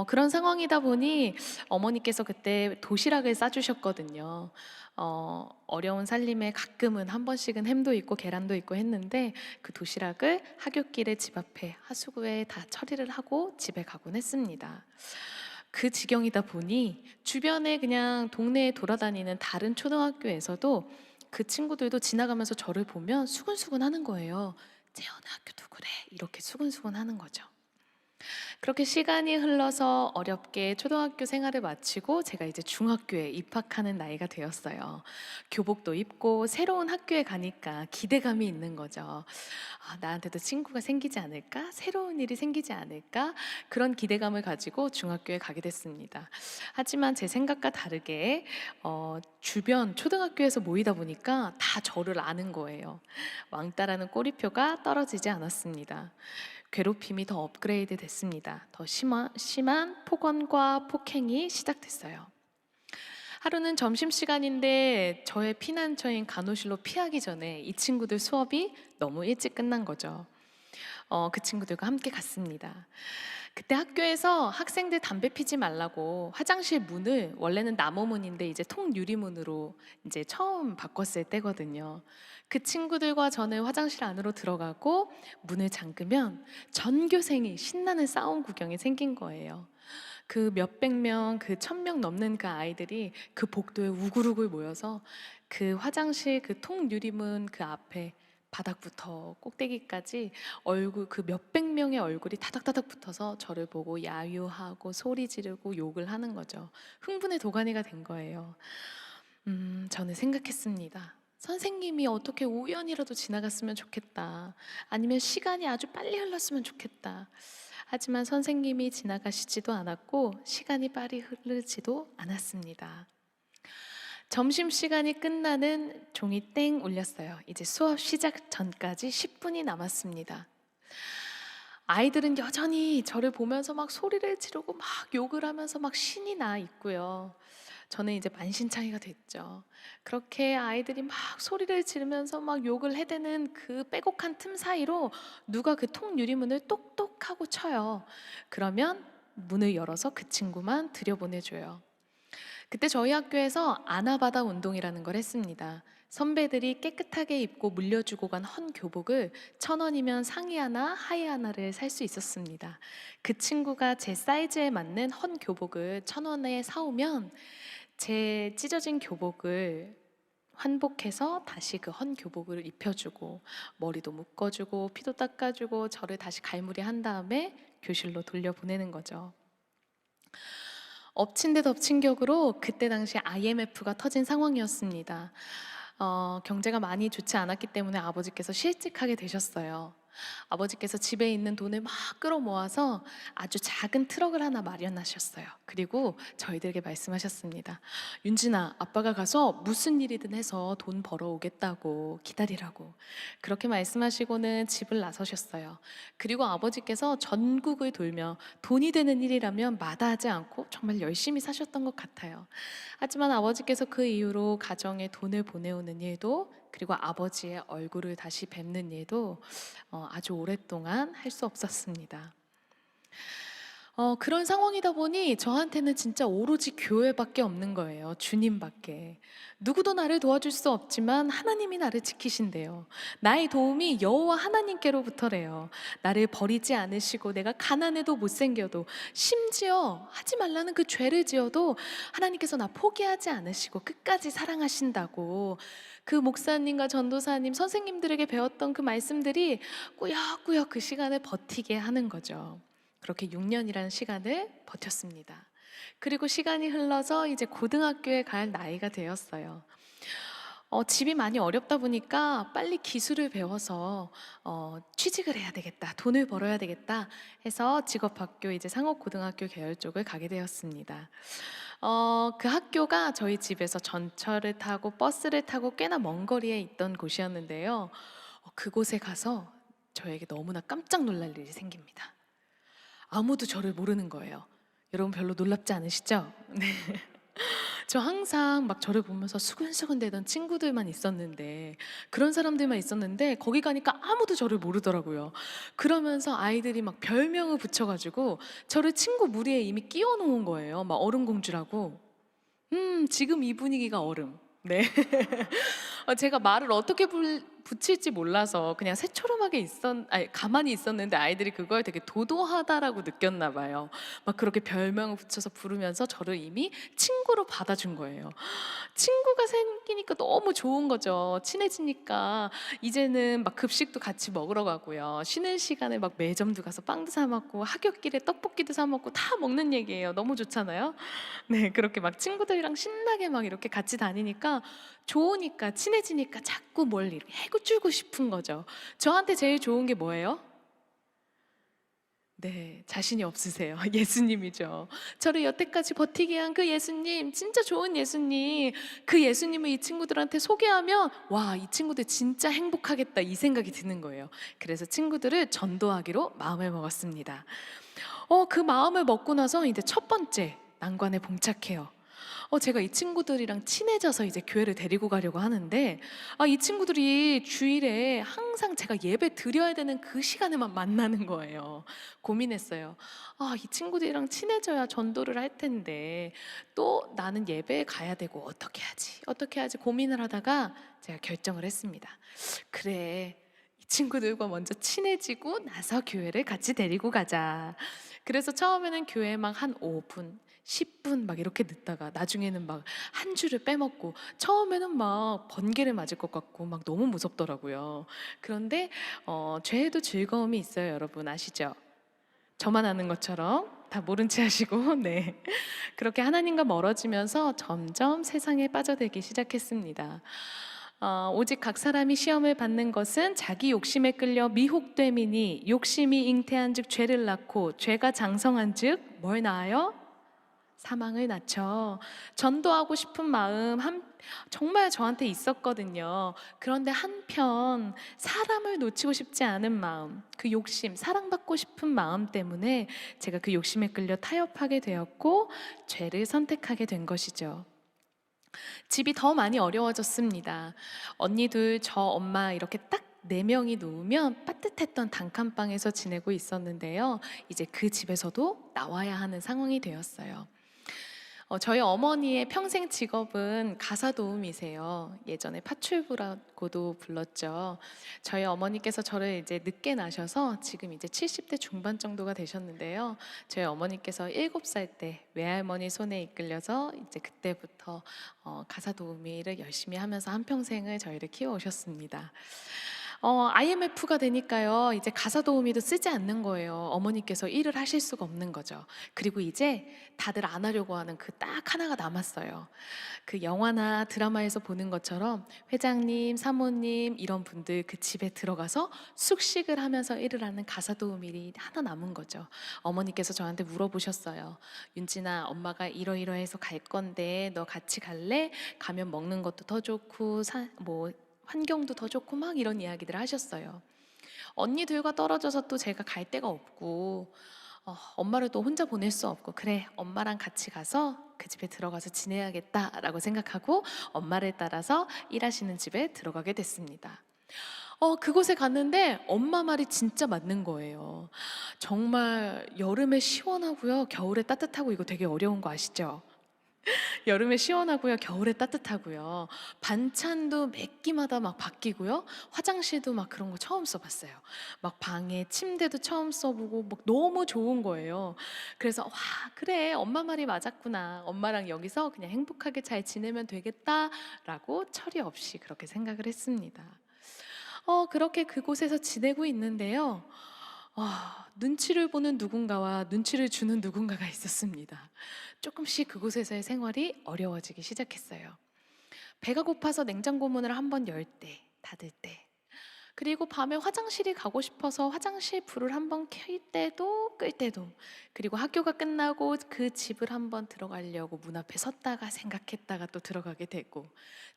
그런 상황이다 보니 어머니께서 그때 도시락을 싸주셨거든요. 어려운 살림에 가끔은 한 번씩은 햄도 있고 계란도 있고 했는데 그 도시락을 하굣길에 집 앞에 하수구에 다 처리를 하고 집에 가곤 했습니다. 그 지경이다 보니 주변에 그냥 동네에 돌아다니는 다른 초등학교에서도 그 친구들도 지나가면서 저를 보면 수근수근 하는 거예요. 재현아 학교 누구래? 이렇게 수근수근 하는 거죠. 그렇게 시간이 흘러서 어렵게 초등학교 생활을 마치고 제가 이제 중학교에 입학하는 나이가 되었어요. 교복도 입고 새로운 학교에 가니까 기대감이 있는 거죠. 나한테도 친구가 생기지 않을까? 새로운 일이 생기지 않을까? 그런 기대감을 가지고 중학교에 가게 됐습니다. 하지만 제 생각과 다르게 주변 초등학교에서 모이다 보니까 다 저를 아는 거예요. 왕따라는 꼬리표가 떨어지지 않았습니다. 괴롭힘이 더 업그레이드 됐습니다. 더 심한 폭언과 폭행이 시작됐어요. 하루는 점심시간인데 저의 피난처인 간호실로 피하기 전에 이 친구들 수업이 너무 일찍 끝난 거죠. 그 친구들과 함께 갔습니다. 그때 학교에서 학생들 담배 피지 말라고 화장실 문을 원래는 나무 문인데 이제 통 유리문으로 이제 처음 바꿨을 때거든요. 그 친구들과 저는 화장실 안으로 들어가고 문을 잠그면 전교생이 신나는 싸움 구경이 생긴 거예요. 그 몇백 명, 그 1,000명 넘는 그 아이들이 그 복도에 우글우글 모여서 그 화장실 그 통 유리문 그 앞에 바닥부터 꼭대기까지 얼굴 그 몇백 명의 얼굴이 타닥타닥 붙어서 저를 보고 야유하고 소리 지르고 욕을 하는 거죠. 흥분의 도가니가 된 거예요. 저는 생각했습니다. 선생님이 어떻게 우연이라도 지나갔으면 좋겠다. 아니면 시간이 아주 빨리 흘렀으면 좋겠다. 하지만 선생님이 지나가시지도 않았고 시간이 빨리 흐르지도 않았습니다. 점심시간이 끝나는 종이 땡 울렸어요. 이제 수업 시작 전까지 10분이 남았습니다. 아이들은 여전히 저를 보면서 막 소리를 지르고 막 욕을 하면서 막 신이 나 있고요. 저는 이제 만신창이가 됐죠. 그렇게 아이들이 막 소리를 지르면서 막 욕을 해대는 그 빼곡한 틈 사이로 누가 그 통 유리문을 똑똑하고 쳐요. 그러면 문을 열어서 그 친구만 들여보내줘요. 그때 저희 학교에서 아나바다 운동이라는 걸 했습니다. 선배들이 깨끗하게 입고 물려주고 간 헌 교복을 1,000원이면 상의 하나, 하의 하나를 살 수 있었습니다. 그 친구가 제 사이즈에 맞는 헌 교복을 1,000원에 사오면 제 찢어진 교복을 환복해서 다시 그 헌 교복을 입혀주고 머리도 묶어주고 피도 닦아주고 저를 다시 갈무리한 다음에 교실로 돌려보내는 거죠. 엎친 데 덮친 격으로 그때 당시 IMF가 터진 상황이었습니다. 경제가 많이 좋지 않았기 때문에 아버지께서 실직하게 되셨어요. 아버지께서 집에 있는 돈을 막 끌어모아서 아주 작은 트럭을 하나 마련하셨어요. 그리고 저희들에게 말씀하셨습니다. 윤진아, 아빠가 가서 무슨 일이든 해서 돈 벌어오겠다고 기다리라고. 그렇게 말씀하시고는 집을 나서셨어요. 그리고 아버지께서 전국을 돌며 돈이 되는 일이라면 마다하지 않고 정말 열심히 사셨던 것 같아요. 하지만 아버지께서 그 이후로 가정에 돈을 보내오는 일도 그리고 아버지의 얼굴을 다시 뵙는 일도 아주 오랫동안 할 수 없었습니다. 그런 상황이다 보니 저한테는 진짜 오로지 교회밖에 없는 거예요. 주님밖에. 누구도 나를 도와줄 수 없지만 하나님이 나를 지키신대요. 나의 도움이 여호와 하나님께로부터래요. 나를 버리지 않으시고 내가 가난해도 못생겨도 심지어 하지 말라는 그 죄를 지어도 하나님께서 나 포기하지 않으시고 끝까지 사랑하신다고, 그 목사님과 전도사님, 선생님들에게 배웠던 그 말씀들이 꾸역꾸역 그 시간을 버티게 하는 거죠. 그렇게 6년이라는 시간을 버텼습니다. 그리고 시간이 흘러서 이제 고등학교에 갈 나이가 되었어요. 집이 많이 어렵다 보니까 빨리 기술을 배워서 취직을 해야 되겠다, 돈을 벌어야 되겠다 해서 직업학교, 이제 상업고등학교 계열 쪽을 가게 되었습니다. 그 학교가 저희 집에서 전철을 타고 버스를 타고 꽤나 먼 거리에 있던 곳이었는데요. 그곳에 가서 저에게 너무나 깜짝 놀랄 일이 생깁니다. 아무도 저를 모르는 거예요. 여러분 별로 놀랍지 않으시죠? 네. 저 항상 막 저를 보면서 수근수근 대던 친구들만 있었는데, 그런 사람들만 있었는데 거기 가니까 아무도 저를 모르더라고요. 그러면서 아이들이 막 별명을 붙여가지고 저를 친구 무리에 이미 끼워 놓은 거예요. 막 얼음공주라고. 지금 이 분위기가 얼음. 네. 제가 말을 어떻게 붙일지 몰라서 그냥 새초롬하게 가만히 있었는데 아이들이 그걸 되게 도도하다라고 느꼈나 봐요. 막 그렇게 별명을 붙여서 부르면서 저를 이미 친구로 받아준 거예요. 친구가 생기니까 너무 좋은 거죠. 친해지니까 이제는 막 급식도 같이 먹으러 가고요. 쉬는 시간에 막 매점도 가서 빵도 사 먹고 하굣길에 떡볶이도 사 먹고 다 먹는 얘기예요. 너무 좋잖아요. 네, 그렇게 막 친구들이랑 신나게 막 이렇게 같이 다니니까 좋으니까, 친해지니까 자꾸 뭘 이렇게 해주고 싶은 거죠. 저한테 제일 좋은 게 뭐예요? 네, 자신이 없으세요. 예수님이죠. 저를 여태까지 버티게 한 그 예수님, 진짜 좋은 예수님. 그 예수님을 이 친구들한테 소개하면 와, 이 친구들 진짜 행복하겠다, 이 생각이 드는 거예요. 그래서 친구들을 전도하기로 마음을 먹었습니다. 그 마음을 먹고 나서 이제 첫 번째 난관에 봉착해요. 제가 이 친구들이랑 친해져서 이제 교회를 데리고 가려고 하는데, 이 친구들이 주일에 항상 제가 예배 드려야 되는 그 시간에만 만나는 거예요. 고민했어요. 이 친구들이랑 친해져야 전도를 할 텐데 또 나는 예배에 가야 되고 어떻게 하지 고민을 하다가 제가 결정을 했습니다. 그래, 이 친구들과 먼저 친해지고 나서 교회를 같이 데리고 가자. 그래서 처음에는 교회 막 한 5분 10분 막 이렇게 늦다가 나중에는 막 한 줄을 빼먹고, 처음에는 막 번개를 맞을 것 같고 막 너무 무섭더라고요. 그런데 죄에도 즐거움이 있어요. 여러분 아시죠? 저만 아는 것처럼 다 모른 체 하시고 네. 그렇게 하나님과 멀어지면서 점점 세상에 빠져들기 시작했습니다. 오직 각 사람이 시험을 받는 것은 자기 욕심에 끌려 미혹됨이니, 욕심이 잉태한즉 죄를 낳고 죄가 장성한즉 뭘 낳아요? 사망을 낳죠. 전도하고 싶은 마음 정말 저한테 있었거든요. 그런데 한편 사람을 놓치고 싶지 않은 마음, 그 욕심, 사랑받고 싶은 마음 때문에 제가 그 욕심에 끌려 타협하게 되었고 죄를 선택하게 된 것이죠. 집이 더 많이 어려워졌습니다. 언니들, 저, 엄마 이렇게 딱 4명이 놓으면 따뜻했던 단칸방에서 지내고 있었는데요. 이제 그 집에서도 나와야 하는 상황이 되었어요. 저희 어머니의 평생 직업은 가사 도우미세요. 예전에 파출부라고도 불렀죠. 저희 어머니께서 저를 이제 늦게 낳으셔서 지금 이제 70대 중반 정도가 되셨는데요. 저희 어머니께서 7살 때 외할머니 손에 이끌려서 이제 그때부터 가사 도우미를 열심히 하면서 한평생을 저희를 키워오셨습니다. IMF가 되니까요, 이제 가사 도우미도 쓰지 않는 거예요. 어머니께서 일을 하실 수가 없는 거죠. 그리고 이제 다들 안 하려고 하는 그 딱 하나가 남았어요. 그 영화나 드라마에서 보는 것처럼 회장님, 사모님 이런 분들 그 집에 들어가서 숙식을 하면서 일을 하는 가사 도우미이 하나 남은 거죠. 어머니께서 저한테 물어보셨어요. 윤진아, 엄마가 이러이러해서 갈 건데 너 같이 갈래? 가면 먹는 것도 더 좋고 환경도 더 좋고 막 이런 이야기들을 하셨어요. 언니들과 떨어져서 또 제가 갈 데가 없고 엄마를 또 혼자 보낼 수 없고, 그래, 엄마랑 같이 가서 그 집에 들어가서 지내야겠다라고 생각하고 엄마를 따라서 일하시는 집에 들어가게 됐습니다. 그곳에 갔는데 엄마 말이 진짜 맞는 거예요. 정말 여름에 시원하고요. 겨울에 따뜻하고 이거 되게 어려운 거 아시죠? 여름에 시원하고요. 겨울에 따뜻하고요. 반찬도 매 끼마다 막 바뀌고요. 화장실도 막 그런 거 처음 써봤어요. 막 방에 침대도 처음 써보고 막 너무 좋은 거예요. 그래서 와, 그래, 엄마 말이 맞았구나. 엄마랑 여기서 그냥 행복하게 잘 지내면 되겠다라고 철이 없이 그렇게 생각을 했습니다. 그렇게 그곳에서 지내고 있는데요. 눈치를 보는 누군가와 눈치를 주는 누군가가 있었습니다. 조금씩 그곳에서의 생활이 어려워지기 시작했어요. 배가 고파서 냉장고 문을 한번 열 때, 닫을 때, 그리고 밤에 화장실이 가고 싶어서 화장실 불을 한번 켤 때도 끌 때도, 그리고 학교가 끝나고 그 집을 한번 들어가려고 문 앞에 섰다가 생각했다가 또 들어가게 되고,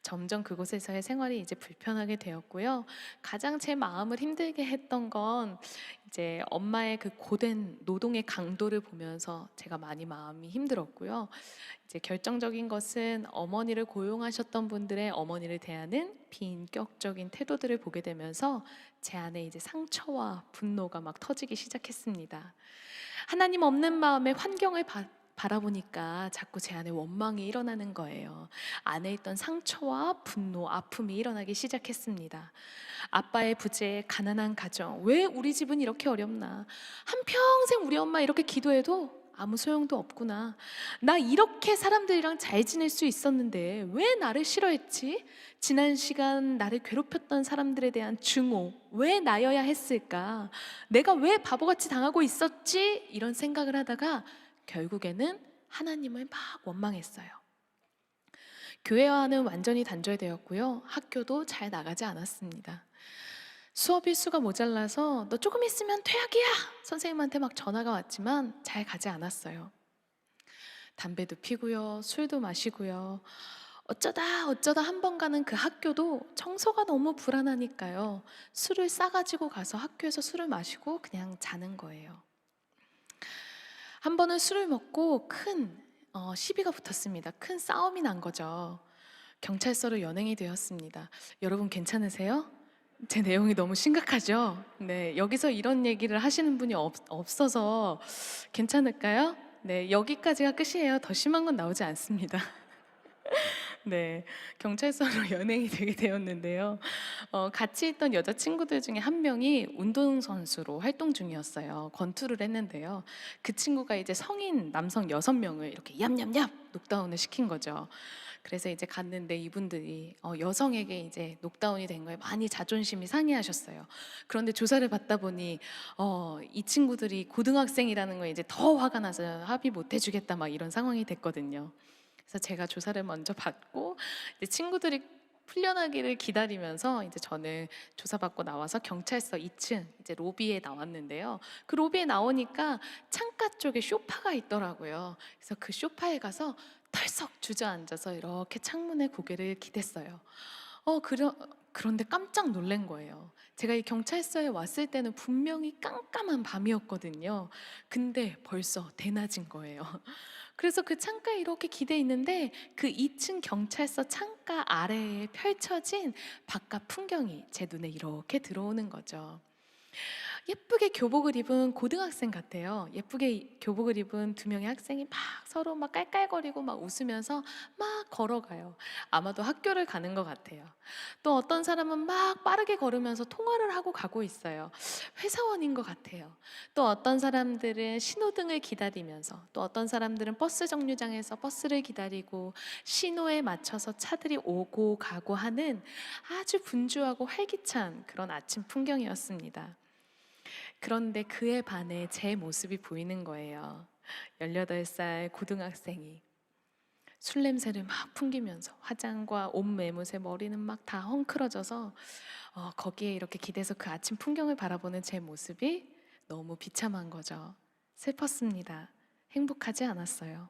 점점 그곳에서의 생활이 이제 불편하게 되었고요. 가장 제 마음을 힘들게 했던 건 이제 엄마의 그 고된 노동의 강도를 보면서 제가 많이 마음이 힘들었고요. 이제 결정적인 것은 어머니를 고용하셨던 분들의 어머니를 대하는 비인격적인 태도들을 보게 되면서 제 안에 이제 상처와 분노가 막 터지기 시작했습니다. 하나님 없는 마음에 환경을 바라보니까 자꾸 제 안에 원망이 일어나는 거예요. 안에 있던 상처와 분노, 아픔이 일어나기 시작했습니다. 아빠의 부재, 가난한 가정, 왜 우리 집은 이렇게 어렵나? 한평생 우리 엄마 이렇게 기도해도 아무 소용도 없구나. 나 이렇게 사람들이랑 잘 지낼 수 있었는데 왜 나를 싫어했지? 지난 시간 나를 괴롭혔던 사람들에 대한 증오, 왜 나여야 했을까? 내가 왜 바보같이 당하고 있었지? 이런 생각을 하다가 결국에는 하나님을 막 원망했어요. 교회와는 완전히 단절되었고요. 학교도 잘 나가지 않았습니다. 수업 일수가 모자라서 너 조금 있으면 퇴학이야! 선생님한테 막 전화가 왔지만 잘 가지 않았어요. 담배도 피고요. 술도 마시고요. 어쩌다 한 번 가는 그 학교도 청소가 너무 불안하니까요. 술을 싸가지고 가서 학교에서 술을 마시고 그냥 자는 거예요. 한 번은 술을 먹고 큰 시비가 붙었습니다. 큰 싸움이 난 거죠. 경찰서로 연행이 되었습니다. 여러분 괜찮으세요? 제 내용이 너무 심각하죠? 네, 여기서 이런 얘기를 하시는 분이 없어서 괜찮을까요? 네, 여기까지가 끝이에요. 더 심한 건 나오지 않습니다. 네, 경찰서로 연행이 되게 되었는데요. 같이 있던 여자친구들 중에 한 명이 운동선수로 활동 중이었어요. 권투를 했는데요. 그 친구가 이제 성인 남성 6명을 이렇게 얌얌얌 녹다운을 시킨 거죠. 그래서 이제 갔는데 이분들이 여성에게 이제 녹다운이 된 거에 많이 자존심이 상해하셨어요. 그런데 조사를 받다 보니 이 친구들이 고등학생이라는 거에 이제 더 화가 나서 합의 못 해주겠다 막 이런 상황이 됐거든요. 그래서 제가 조사를 먼저 받고 이제 친구들이 풀려나기를 기다리면서 이제 저는 조사받고 나와서 경찰서 2층 이제 로비에 나왔는데요. 그 로비에 나오니까 창가 쪽에 소파가 있더라고요. 그래서 그 소파에 가서 털썩 주저앉아서 이렇게 창문에 고개를 기댔어요. 그런데 깜짝 놀란 거예요. 제가 이 경찰서에 왔을 때는 분명히 깜깜한 밤이었거든요. 근데 벌써 대낮인 거예요. 그래서 그 창가에 이렇게 기대 있는데 그 2층 경찰서 창가 아래에 펼쳐진 바깥 풍경이 제 눈에 이렇게 들어오는 거죠. 예쁘게 교복을 입은 고등학생 같아요. 예쁘게 교복을 입은 2명의 학생이 막 서로 막 깔깔거리고 막 웃으면서 막 걸어가요. 아마도 학교를 가는 것 같아요. 또 어떤 사람은 막 빠르게 걸으면서 통화를 하고 가고 있어요. 회사원인 것 같아요. 또 어떤 사람들은 신호등을 기다리면서, 또 어떤 사람들은 버스 정류장에서 버스를 기다리고 신호에 맞춰서 차들이 오고 가고 하는 아주 분주하고 활기찬 그런 아침 풍경이었습니다. 그런데 그에 반해 제 모습이 보이는 거예요. 18살 고등학생이 술 냄새를 막 풍기면서 화장과 옷 매무새 머리는 막 다 헝클어져서 거기에 이렇게 기대서 그 아침 풍경을 바라보는 제 모습이 너무 비참한 거죠. 슬펐습니다. 행복하지 않았어요.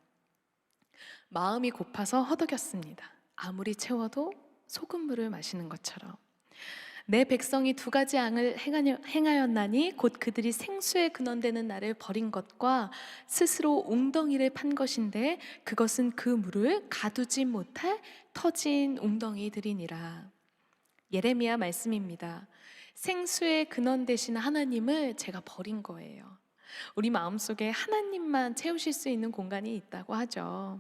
마음이 고파서 허덕였습니다. 아무리 채워도 소금물을 마시는 것처럼. 내 백성이 2가지 앙을 행하였나니 곧 그들이 생수에 근원되는 나를 버린 것과 스스로 웅덩이를 판 것인데 그것은 그 물을 가두지 못할 터진 웅덩이들이니라. 예레미야 말씀입니다. 생수의 근원 되신 하나님을 제가 버린 거예요. 우리 마음속에 하나님만 채우실 수 있는 공간이 있다고 하죠.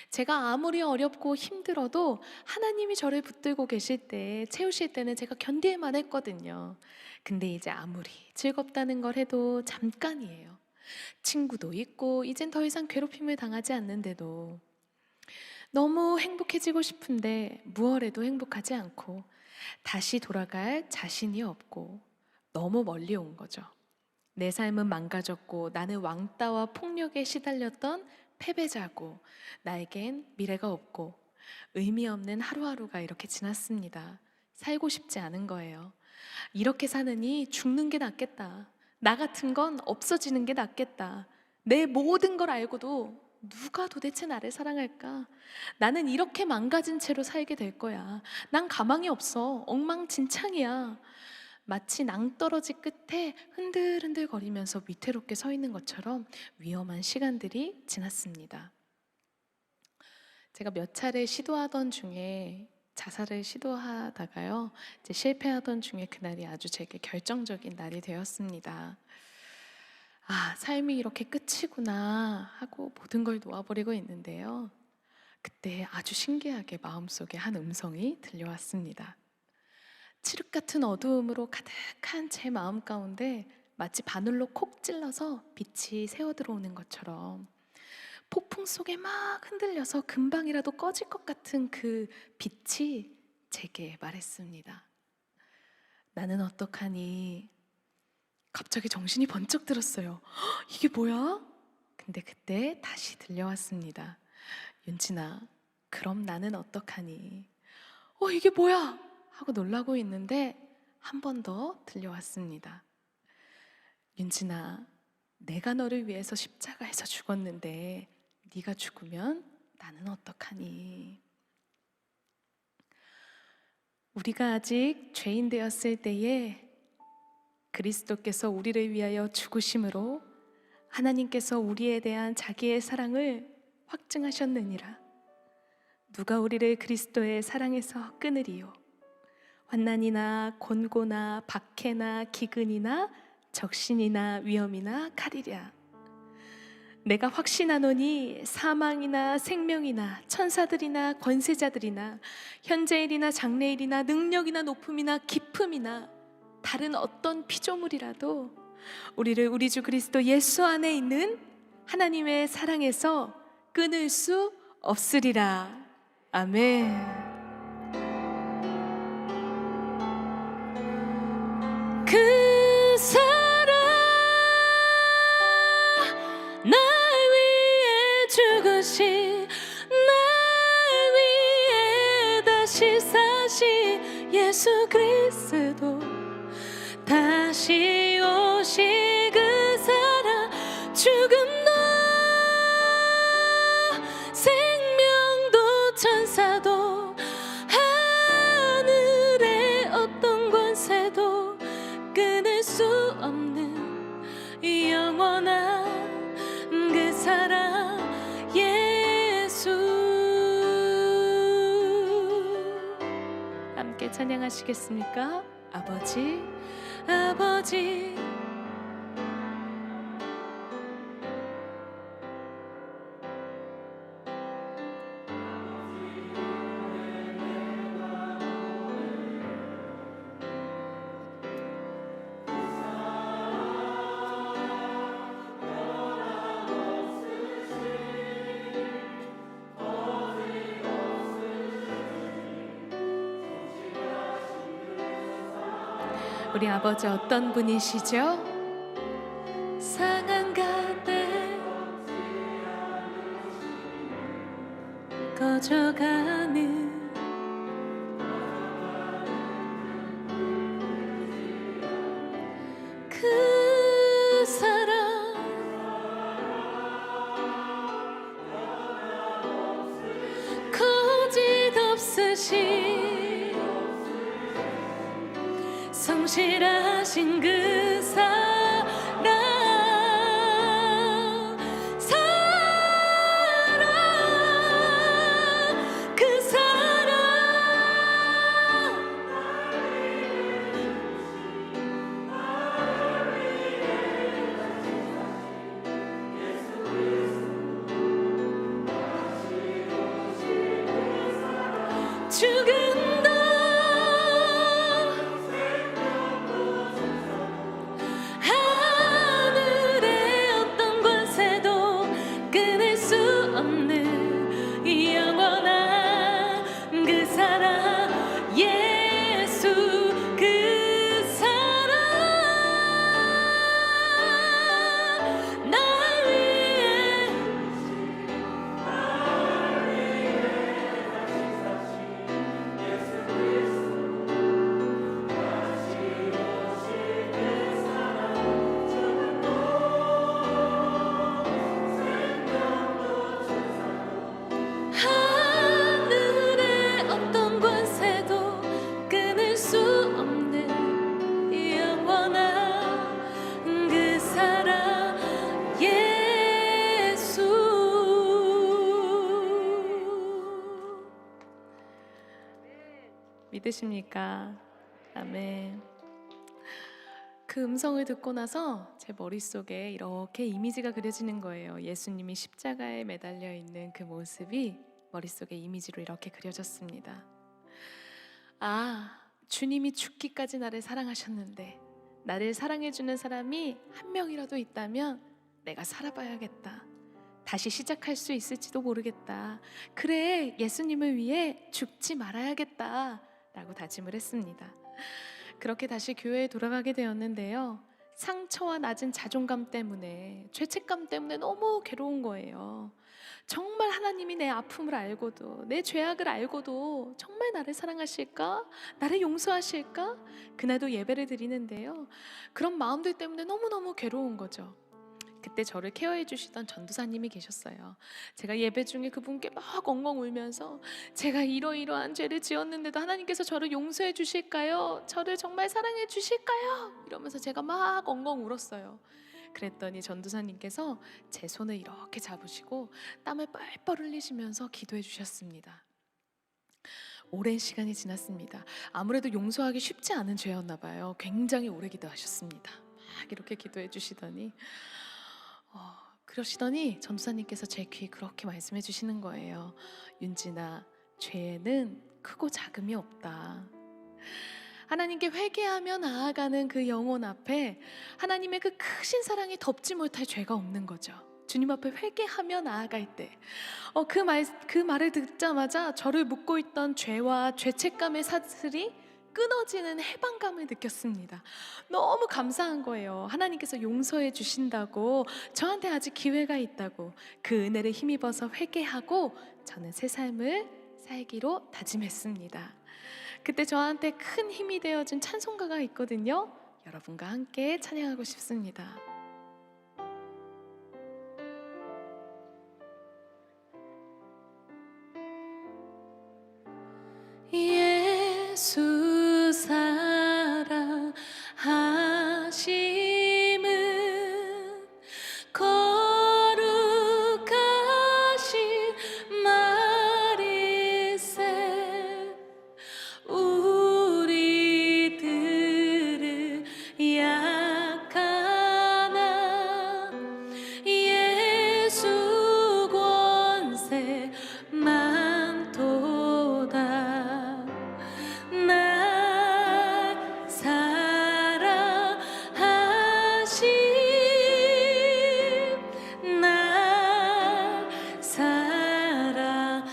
제가 아무리 어렵고 힘들어도 하나님이 저를 붙들고 계실 때, 채우실 때는 제가 견딜만 했거든요. 근데 이제 아무리 즐겁다는 걸 해도 잠깐이에요. 친구도 있고 이젠 더 이상 괴롭힘을 당하지 않는데도 너무 행복해지고 싶은데 무얼해도 행복하지 않고 다시 돌아갈 자신이 없고 너무 멀리 온 거죠. 내 삶은 망가졌고 나는 왕따와 폭력에 시달렸던 패배자고 나에겐 미래가 없고 의미 없는 하루하루가 이렇게 지났습니다. 살고 싶지 않은 거예요. 이렇게 사느니 죽는 게 낫겠다. 나 같은 건 없어지는 게 낫겠다. 내 모든 걸 알고도 누가 도대체 나를 사랑할까? 나는 이렇게 망가진 채로 살게 될 거야. 난 가망이 없어. 엉망진창이야. 마치 낭떠러지 끝에 흔들흔들 거리면서 위태롭게 서 있는 것처럼 위험한 시간들이 지났습니다. 제가 몇 차례 시도하던 중에 자살을 시도하다가요, 이제 실패하던 중에 그날이 아주 제게 결정적인 날이 되었습니다. 아, 삶이 이렇게 끝이구나 하고 모든 걸 놓아버리고 있는데요. 그때 아주 신기하게 마음속에 한 음성이 들려왔습니다. 칠흑 같은 어두움으로 가득한 제 마음 가운데 마치 바늘로 콕 찔러서 빛이 새어 들어오는 것처럼 폭풍 속에 막 흔들려서 금방이라도 꺼질 것 같은 그 빛이 제게 말했습니다. 나는 어떡하니? 갑자기 정신이 번쩍 들었어요. 헉, 이게 뭐야? 근데 그때 다시 들려왔습니다. 윤진아, 그럼 나는 어떡하니? 이게 뭐야? 하고 놀라고 있는데 한 번 더 들려왔습니다. 윤진아, 내가 너를 위해서 십자가에서 죽었는데 네가 죽으면 나는 어떡하니? 우리가 아직 죄인 되었을 때에 그리스도께서 우리를 위하여 죽으심으로 하나님께서 우리에 대한 자기의 사랑을 확증하셨느니라. 누가 우리를 그리스도의 사랑에서 끊으리요? 환난이나 곤고나 박해나 기근이나 적신이나 위험이나 칼이랴. 내가 확신하노니 사망이나 생명이나 천사들이나 권세자들이나 현재일이나 장래일이나 능력이나 높음이나 깊음이나 다른 어떤 피조물이라도 우리를 우리 주 그리스도 예수 안에 있는 하나님의 사랑에서 끊을 수 없으리라. 아멘. 그 사랑 날 위해 죽으신, 날 위해 다시 사신 예수 그리스도, 다시 오실 그 사랑, 죽음도 생명도 천사도 하늘의 어떤 권세도 끊을 수 없는 영원한 그 사랑 예수. 함께 찬양하시겠습니까? 아버지, 아버지. 우리 아버지 어떤 분이시죠? 상한 가대 꺼져가는 그 사랑, 거짓 없으신 성실하신 그 사랑, 사랑, 그 사랑 죽은다. 하늘의 어떤 권세도 끊을 수 없는 이 영원한 그 사랑 예수 그 사랑 날 위해 하늘의 어떤 권세도 끊을 수 없는 이 영원한 그 사랑 예수. 믿으십니까? 아멘. 그 음성을 듣고 나서 제 머릿속에 이렇게 이미지가 그려지는 거예요. 예수님이 십자가에 매달려 있는 그 모습이 머릿속에 이미지로 이렇게 그려졌습니다. 아, 주님이 죽기까지 나를 사랑하셨는데 나를 사랑해주는 사람이 한 명이라도 있다면 내가 살아봐야겠다. 다시 시작할 수 있을지도 모르겠다. 그래, 예수님을 위해 죽지 말아야겠다 라고 다짐을 했습니다. 그렇게 다시 교회에 돌아가게 되었는데요. 상처와 낮은 자존감 때문에, 죄책감 때문에 너무 괴로운 거예요. 정말 하나님이 내 아픔을 알고도, 내 죄악을 알고도 정말 나를 사랑하실까? 나를 용서하실까? 그날도 예배를 드리는데요. 그런 마음들 때문에 너무너무 괴로운 거죠. 그때 저를 케어해 주시던 전도사님이 계셨어요. 제가 예배 중에 그분께 막 엉엉 울면서 제가 이러이러한 죄를 지었는데도 하나님께서 저를 용서해 주실까요? 저를 정말 사랑해 주실까요? 이러면서 제가 막 엉엉 울었어요. 그랬더니 전도사님께서 제 손을 이렇게 잡으시고 땀을 뻘뻘 흘리시면서 기도해 주셨습니다. 오랜 시간이 지났습니다. 아무래도 용서하기 쉽지 않은 죄였나 봐요. 굉장히 오래 기도하셨습니다. 막 이렇게 기도해 주시더니 그러시더니 전도사님께서 제 귀에 그렇게 말씀해 주시는 거예요. 윤진아, 죄에는 크고 작음이 없다. 하나님께 회개하며 나아가는 그 영혼 앞에 하나님의 그 크신 사랑이 덮지 못할 죄가 없는 거죠. 주님 앞에 회개하며 나아갈 때 그 말을 듣자마자 저를 묶고 있던 죄와 죄책감의 사슬이 끊어지는 해방감을 느꼈습니다. 너무 감사한 거예요. 하나님께서 용서해 주신다고, 저한테 아직 기회가 있다고, 그 은혜를 힘입어서 회개하고 저는 새 삶을 살기로 다짐했습니다. 그때 저한테 큰 힘이 되어준 찬송가가 있거든요. 여러분과 함께 찬양하고 싶습니다. 예수 사랑하심은 거룩하신 말일세. 우리들을 약하나 예수 권세 많도다. 날 사랑하심, 날 사랑하심,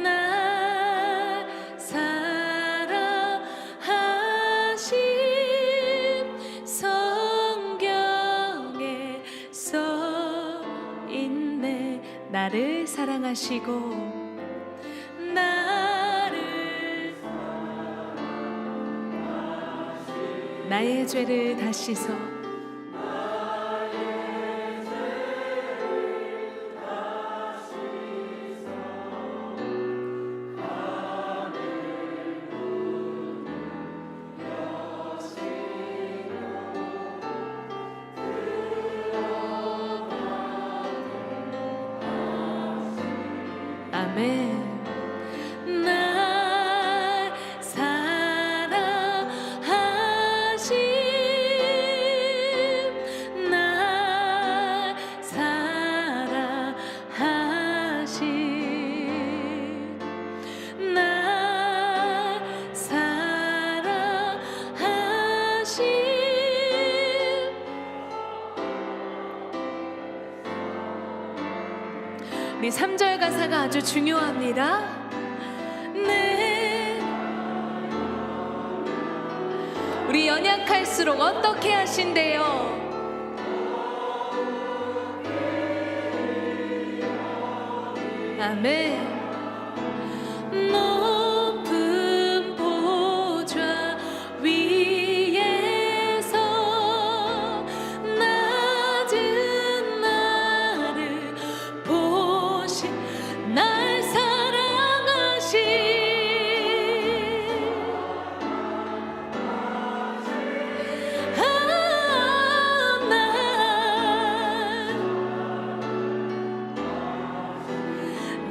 날 사랑하심. 성경에 써있네. 나를 사랑하시고 나의 죄를 다 씻어 아멘. 날 사랑하심, 날 사랑하심. 우리 3절 가사가 아주 중요합니다. 네. 우리 연약할수록 어떻게 하신대요? 아멘. 높은 보좌 위에서 낮은 나를 보신 날 사랑하신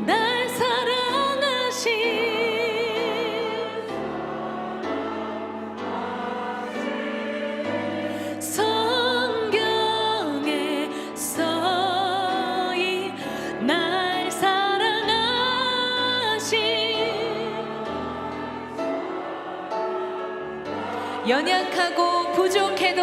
날 사랑하신 성경에 써인 날 사랑하신 연약하고 부족해도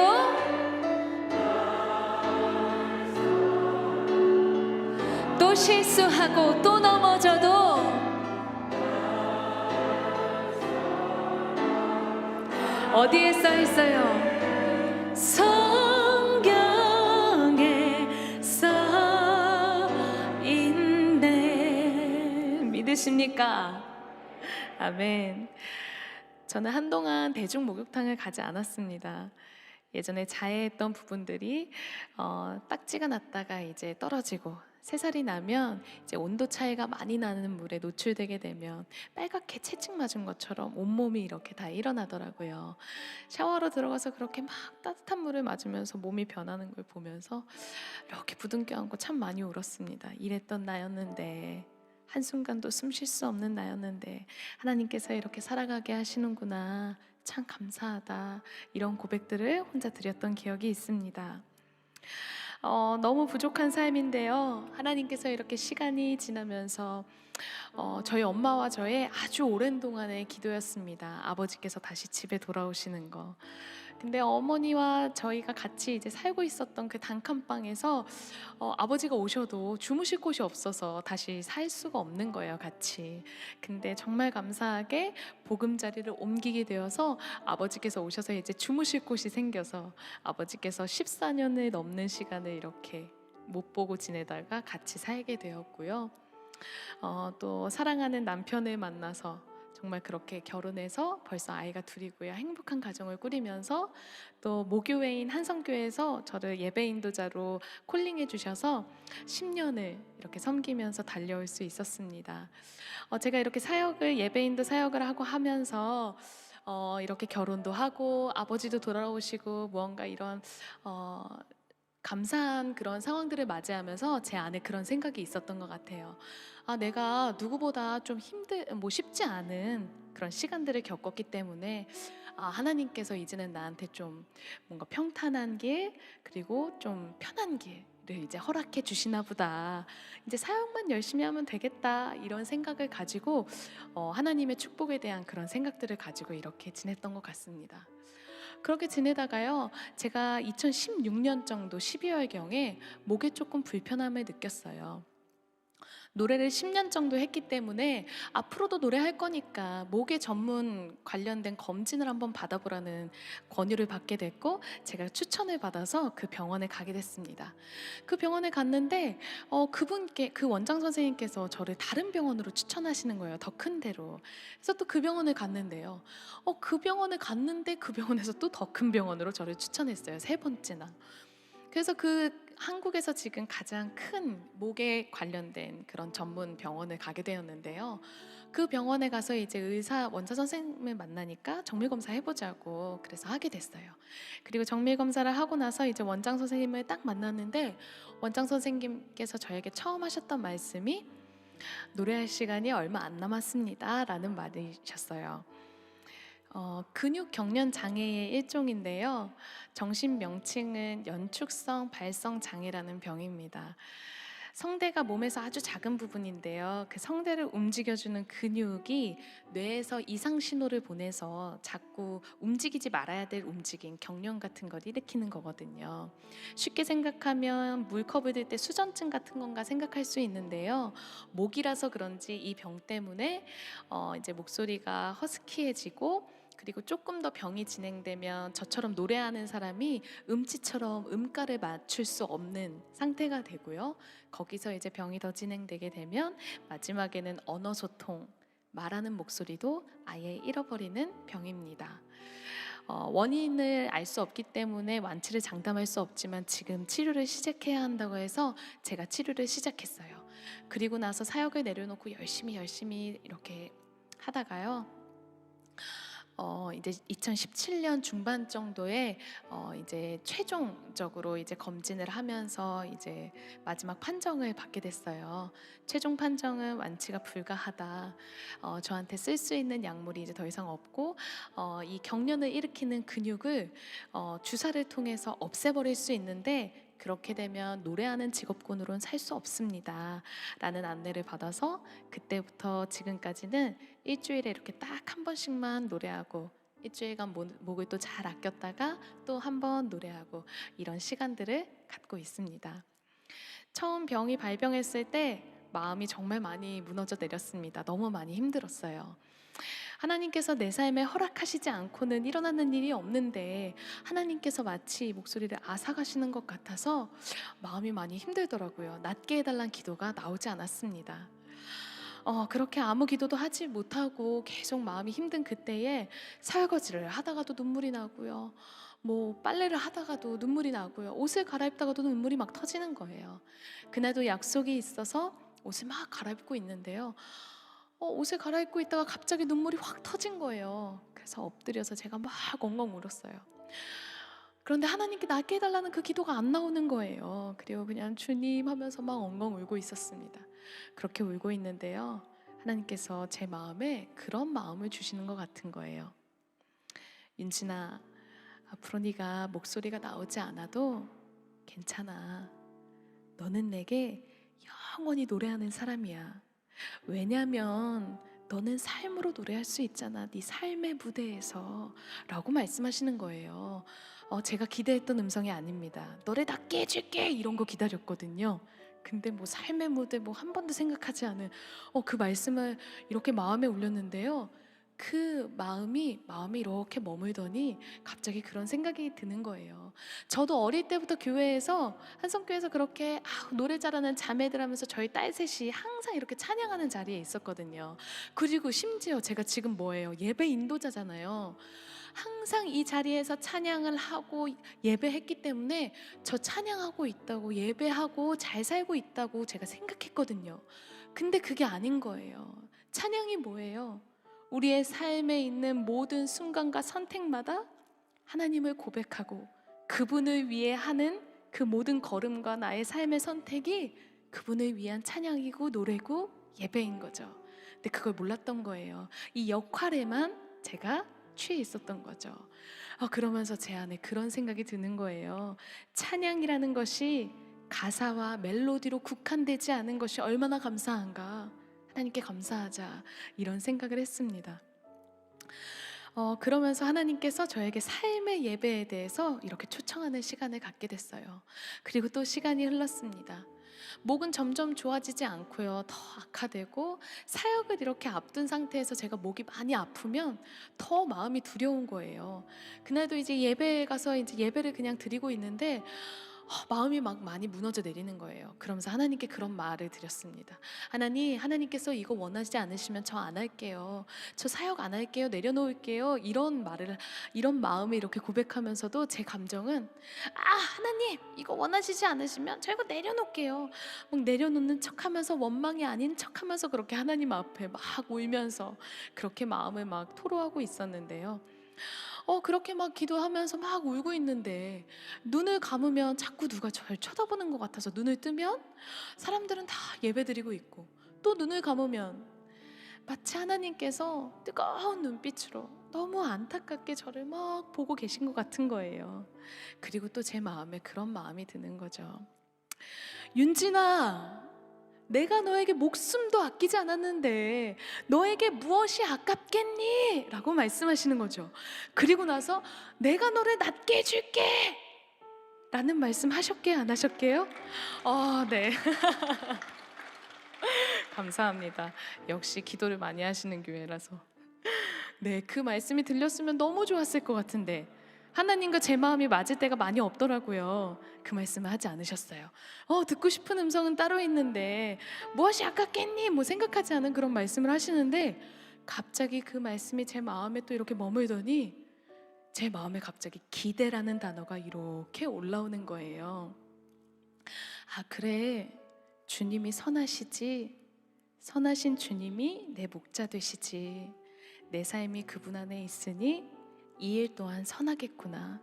또 실수하고 또 넘어져도 어디에 써 있어요? 성경에 써 있네. 믿으십니까? 아멘. 저는 한동안 대중 목욕탕을 가지 않았습니다. 예전에 자해했던 부분들이 딱지가 났다가 이제 떨어지고 3살이 나면 이제 온도 차이가 많이 나는 물에 노출되게 되면 빨갛게 채찍 맞은 것처럼 온몸이 이렇게 다 일어나더라고요. 샤워로 들어가서 그렇게 막 따뜻한 물을 맞으면서 몸이 변하는 걸 보면서 이렇게 부둥켜 안고 참 많이 울었습니다. 이랬던 나였는데, 한순간도 숨 쉴 수 없는 나였는데 하나님께서 이렇게 살아가게 하시는구나, 참 감사하다, 이런 고백들을 혼자 드렸던 기억이 있습니다. 너무 부족한 삶인데요, 하나님께서 이렇게 시간이 지나면서 저희 엄마와 저의 아주 오랜 동안의 기도였습니다. 아버지께서 다시 집에 돌아오시는 거. 근데 어머니와 저희가 같이 이제 살고 있었던 그 단칸방에서 아버지가 오셔도 주무실 곳이 없어서 다시 살 수가 없는 거예요, 같이. 근데 정말 감사하게 보금자리를 옮기게 되어서 아버지께서 오셔서 이제 주무실 곳이 생겨서 아버지께서 14년을 넘는 시간을 이렇게 못 보고 지내다가 같이 살게 되었고요. 또 사랑하는 남편을 만나서 정말 그렇게 결혼해서 벌써 아이가 둘이고요. 행복한 가정을 꾸리면서 또 모교회인 한성교회에서 저를 예배 인도자로 콜링해 주셔서 10년을 이렇게 섬기면서 달려올 수 있었습니다. 제가 이렇게 사역을, 예배 인도 사역을 하고 하면서 이렇게 결혼도 하고 아버지도 돌아오시고 무언가 이런 감사한 그런 상황들을 맞이하면서 제 안에 그런 생각이 있었던 것 같아요. 내가 누구보다 좀 쉽지 않은 그런 시간들을 겪었기 때문에 하나님께서 이제는 나한테 좀 뭔가 평탄한 길, 그리고 좀 편한 길을 이제 허락해 주시나 보다. 이제 사역만 열심히 하면 되겠다, 이런 생각을 가지고 하나님의 축복에 대한 그런 생각들을 가지고 이렇게 지냈던 것 같습니다. 그렇게 지내다가요, 제가 2016년 정도 12월경에 목에 조금 불편함을 느꼈어요. 노래를 10년 정도 했기 때문에 앞으로도 노래할 거니까 목에 전문 관련된 검진을 한번 받아보라는 권유를 받게 됐고, 제가 추천을 받아서 그 병원에 가게 됐습니다. 그 병원에 갔는데 그 원장 선생님께서 저를 다른 병원으로 추천하시는 거예요, 더 큰 데로. 그래서 또 그 병원을 갔는데요, 그 병원에 갔는데 그 병원에서 또 더 큰 병원으로 저를 추천했어요, 3번째나. 그래서 한국에서 지금 가장 큰 목에 관련된 그런 전문 병원을 가게 되었는데요, 그 병원에 가서 이제 원장 선생님을 만나니까 정밀검사 해보자고 그래서 하게 됐어요. 그리고 정밀검사를 하고 나서 이제 원장 선생님을 딱 만났는데, 원장 선생님께서 저에게 처음 하셨던 말씀이 노래할 시간이 얼마 안 남았습니다 라는 말이셨어요. 근육 경련 장애의 일종인데요, 정신 명칭은 연축성 발성 장애라는 병입니다. 성대가 몸에서 아주 작은 부분인데요. 그 성대를 움직여주는 근육이 뇌에서 이상 신호를 보내서 자꾸 움직이지 말아야 될 움직임, 경련 같은 걸 일으키는 거거든요. 쉽게 생각하면 물컵을 들 때 수전증 같은 건가 생각할 수 있는데요. 목이라서 그런지 이 병 때문에 이제 목소리가 허스키해지고, 그리고 조금 더 병이 진행되면 저처럼 노래하는 사람이 음치처럼 음가를 맞출 수 없는 상태가 되고요. 거기서 이제 병이 더 진행되게 되면 마지막에는 언어 소통, 말하는 목소리도 아예 잃어버리는 병입니다. 원인을 알 수 없기 때문에 완치를 장담할 수 없지만 지금 치료를 시작해야 한다고 해서 제가 치료를 시작했어요. 그리고 나서 사역을 내려놓고 열심히 이렇게 하다가요. 이제 2017년 중반 정도에 이제 최종적으로 이제 검진을 하면서 이제 마지막 판정을 받게 됐어요. 최종 판정은 완치가 불가하다. 저한테 쓸 수 있는 약물이 이제 더 이상 없고, 이 경련을 일으키는 근육을 주사를 통해서 없애버릴 수 있는데, 그렇게 되면 노래하는 직업군으로는 살 수 없습니다 라는 안내를 받아서 그때부터 지금까지는 일주일에 이렇게 딱 한 번씩만 노래하고, 일주일간 목을 또 잘 아꼈다가 또 한 번 노래하고, 이런 시간들을 갖고 있습니다. 처음 병이 발병했을 때 마음이 정말 많이 무너져 내렸습니다. 너무 많이 힘들었어요. 하나님께서 내 삶에 허락하시지 않고는 일어나는 일이 없는데 하나님께서 마치 목소리를 앗아가시는 것 같아서 마음이 많이 힘들더라고요. 낫게 해달라는 기도가 나오지 않았습니다. 그렇게 아무 기도도 하지 못하고 계속 마음이 힘든 그때에 설거지를 하다가도 눈물이 나고요. 뭐 빨래를 하다가도 눈물이 나고요. 옷을 갈아입다가도 눈물이 막 터지는 거예요. 그날도 약속이 있어서 옷을 막 갈아입고 있는데요. 옷을 갈아입고 있다가 갑자기 눈물이 확 터진 거예요. 그래서 엎드려서 제가 막 엉엉 울었어요. 그런데 하나님께 낫게 해달라는 그 기도가 안 나오는 거예요. 그리고 그냥 주님 하면서 막 엉엉 울고 있었습니다. 그렇게 울고 있는데요. 하나님께서 제 마음에 그런 마음을 주시는 것 같은 거예요. 윤진아, 앞으로 네가 목소리가 나오지 않아도 괜찮아. 너는 내게 영원히 노래하는 사람이야. 왜냐면 너는 삶으로 노래할 수 있잖아. 네 삶의 무대에서 라고 말씀하시는 거예요. 제가 기대했던 음성이 아닙니다. 너를 낫게 해줄게 이런 거 기다렸거든요. 근데 뭐 삶의 무대 뭐 한 번도 생각하지 않은 그 말씀을 이렇게 마음에 울렸는데요. 그 마음이 이렇게 머물더니 갑자기 그런 생각이 드는 거예요. 저도 어릴 때부터 교회에서, 한성교회에서 그렇게 노래 잘하는 자매들 하면서 저희 딸 셋이 항상 이렇게 찬양하는 자리에 있었거든요. 그리고 심지어 제가 지금 뭐예요? 예배 인도자잖아요. 항상 이 자리에서 찬양을 하고 예배했기 때문에 저 찬양하고 있다고, 예배하고 잘 살고 있다고 제가 생각했거든요. 근데 그게 아닌 거예요. 찬양이 뭐예요? 우리의 삶에 있는 모든 순간과 선택마다 하나님을 고백하고 그분을 위해 하는 그 모든 걸음과 나의 삶의 선택이 그분을 위한 찬양이고 노래고 예배인 거죠. 근데 그걸 몰랐던 거예요. 이 역할에만 제가 취해 있었던 거죠. 그러면서 제 안에 그런 생각이 드는 거예요. 찬양이라는 것이 가사와 멜로디로 국한되지 않은 것이 얼마나 감사한가. 하나님께 감사하자, 이런 생각을 했습니다. 그러면서 하나님께서 저에게 삶의 예배에 대해서 이렇게 초청하는 시간을 갖게 됐어요. 그리고 또 시간이 흘렀습니다. 목은 점점 좋아지지 않고요. 더 악화되고, 사역을 이렇게 앞둔 상태에서 제가 목이 많이 아프면 더 마음이 두려운 거예요. 그날도 이제 예배에 가서 이제 예배를 그냥 드리고 있는데 마음이 막 많이 무너져 내리는 거예요. 그러면서 하나님께 그런 말을 드렸습니다. 하나님께서 이거 원하지 않으시면 저 안 할게요. 저 사역 안 할게요. 내려놓을게요. 이런 마음을 이렇게 고백하면서도 제 감정은 하나님 이거 원하시지 않으시면 저 이거 내려놓을게요. 막 내려놓는 척하면서, 원망이 아닌 척하면서 그렇게 하나님 앞에 막 울면서 그렇게 마음을 막 토로하고 있었는데요. 그렇게 막 기도하면서 막 울고 있는데 눈을 감으면 자꾸 누가 저를 쳐다보는 것 같아서, 눈을 뜨면 사람들은 다 예배드리고 있고, 또 눈을 감으면 마치 하나님께서 뜨거운 눈빛으로 너무 안타깝게 저를 막 보고 계신 것 같은 거예요. 그리고 또 제 마음에 그런 마음이 드는 거죠. 윤진아, 내가 너에게 목숨도 아끼지 않았는데 너에게 무엇이 아깝겠니? 라고 말씀하시는 거죠. 그리고 나서 내가 너를 낫게 해줄게 라는 말씀 하셨게요, 안 하셨게요? 네. 감사합니다. 역시 기도를 많이 하시는 교회라서. 네, 그 말씀이 들렸으면 너무 좋았을 것 같은데 하나님과 제 마음이 맞을 때가 많이 없더라고요. 그 말씀을 하지 않으셨어요. 듣고 싶은 음성은 따로 있는데 무엇이 아깝겠니? 뭐 생각하지 않은 그런 말씀을 하시는데 갑자기 그 말씀이 제 마음에 또 이렇게 머물더니 제 마음에 갑자기 기대라는 단어가 이렇게 올라오는 거예요. 그래, 주님이 선하시지. 선하신 주님이 내 목자 되시지. 내 삶이 그분 안에 있으니 이 일 또한 선하겠구나.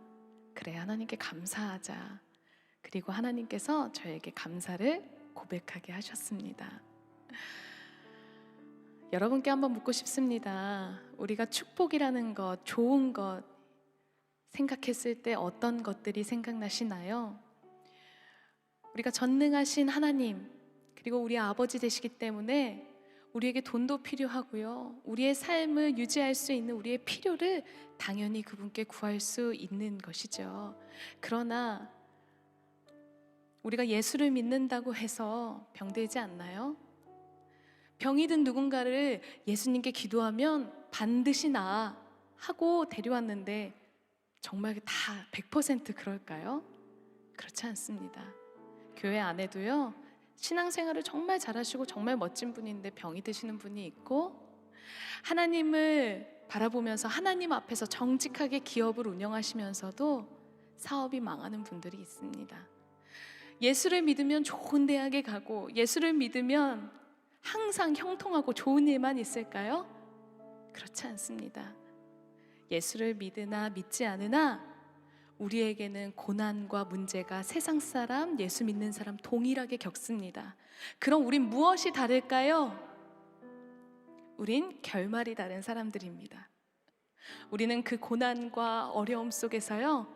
그래, 하나님께 감사하자. 그리고 하나님께서 저에게 감사를 고백하게 하셨습니다. 여러분께 한번 묻고 싶습니다. 우리가 축복이라는 것, 좋은 것 생각했을 때 어떤 것들이 생각나시나요? 우리가 전능하신 하나님, 그리고 우리 아버지 되시기 때문에 우리에게 돈도 필요하고요, 우리의 삶을 유지할 수 있는 우리의 필요를 당연히 그분께 구할 수 있는 것이죠. 그러나 우리가 예수를 믿는다고 해서 병들지 않나요? 병이 든 누군가를 예수님께 기도하면 반드시 나아 하고 데려왔는데 정말 다 100% 그럴까요? 그렇지 않습니다. 교회 안에도요, 신앙생활을 정말 잘하시고 정말 멋진 분인데 병이 드시는 분이 있고, 하나님을 바라보면서 하나님 앞에서 정직하게 기업을 운영하시면서도 사업이 망하는 분들이 있습니다. 예수를 믿으면 좋은 대학에 가고 예수를 믿으면 항상 형통하고 좋은 일만 있을까요? 그렇지 않습니다. 예수를 믿으나 믿지 않으나 우리에게는 고난과 문제가 세상 사람, 예수 믿는 사람 동일하게 겪습니다. 그럼 우린 무엇이 다를까요? 우린 결말이 다른 사람들입니다. 우리는 그 고난과 어려움 속에서요,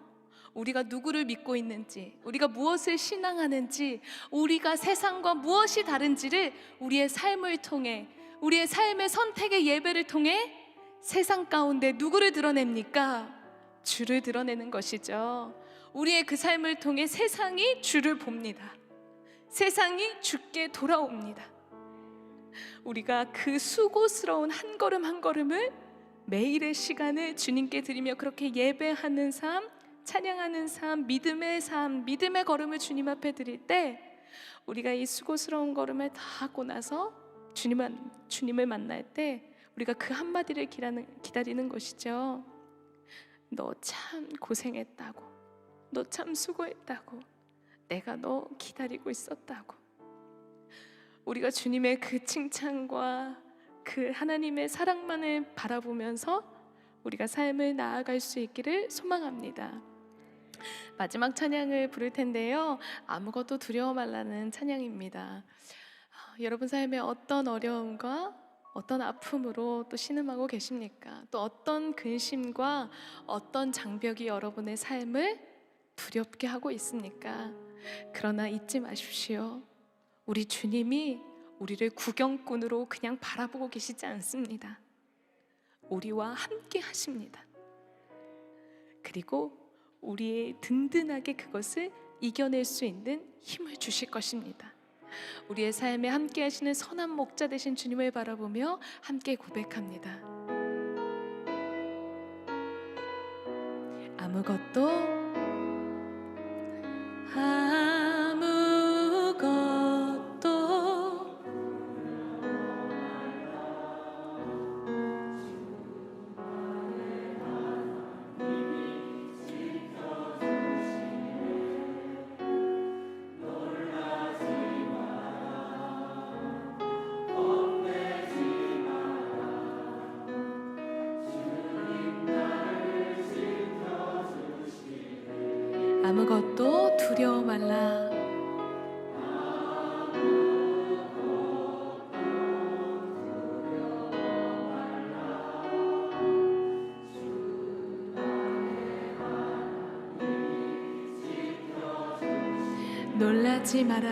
우리가 누구를 믿고 있는지, 우리가 무엇을 신앙하는지, 우리가 세상과 무엇이 다른지를 우리의 삶을 통해, 우리의 삶의 선택의 예배를 통해 세상 가운데 누구를 드러냅니까? 주를 드러내는 것이죠. 우리의 그 삶을 통해 세상이 주를 봅니다. 세상이 주께 돌아옵니다. 우리가 그 수고스러운 한 걸음 한 걸음을 매일의 시간을 주님께 드리며 그렇게 예배하는 삶, 찬양하는 삶, 믿음의 삶, 믿음의 걸음을 주님 앞에 드릴 때 우리가 이 수고스러운 걸음을 다 하고 나서 주님을 만날 때 우리가 그 한마디를 기다리는 것이죠. 너 참 고생했다고, 너 참 수고했다고, 내가 너 기다리고 있었다고. 우리가 주님의 그 칭찬과 그 하나님의 사랑만을 바라보면서 우리가 삶을 나아갈 수 있기를 소망합니다. 마지막 찬양을 부를 텐데요, 아무것도 두려워 말라는 찬양입니다. 여러분 삶에 어떤 어려움과 어떤 아픔으로 또 신음하고 계십니까? 또 어떤 근심과 어떤 장벽이 여러분의 삶을 두렵게 하고 있습니까? 그러나 잊지 마십시오. 우리 주님이 우리를 구경꾼으로 그냥 바라보고 계시지 않습니다. 우리와 함께 하십니다. 그리고 우리의 든든하게 그것을 이겨낼 수 있는 힘을 주실 것입니다. 우리의 삶에 함께 하시는 선한 목자 되신 주님을 바라보며 함께 고백합니다. 아무것도 아무것도 두려워 말라. 놀라지 마라.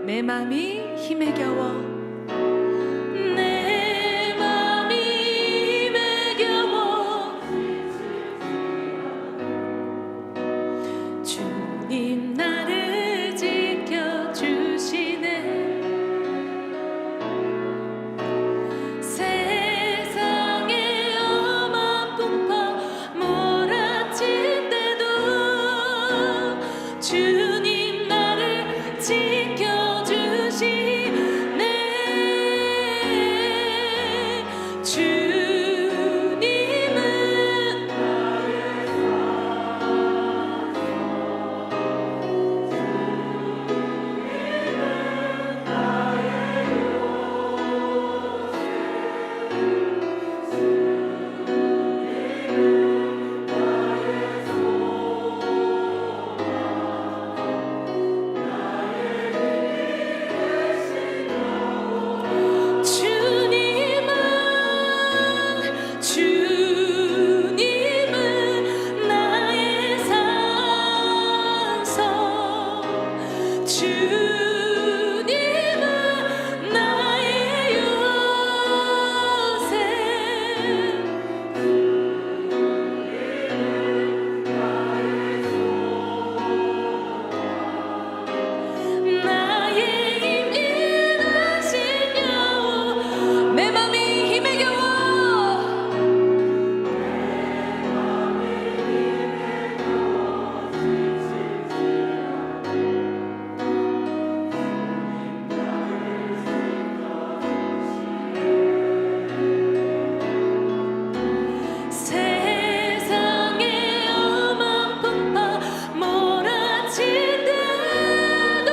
내 맘이 힘에 겨워, 내 맘이 힘에 겨워, 주님 나를 지켜주시네. 세상의 엄한 풍파 몰아칠 때도 주님 나를 지켜주시네. 주님은 주님은 나의 산성, 주님은 나의 요새. 나의 힘이 나신 여호와, 내 맘이 힘에 겨워, 세상의 엄한 풍파 몰아칠 때도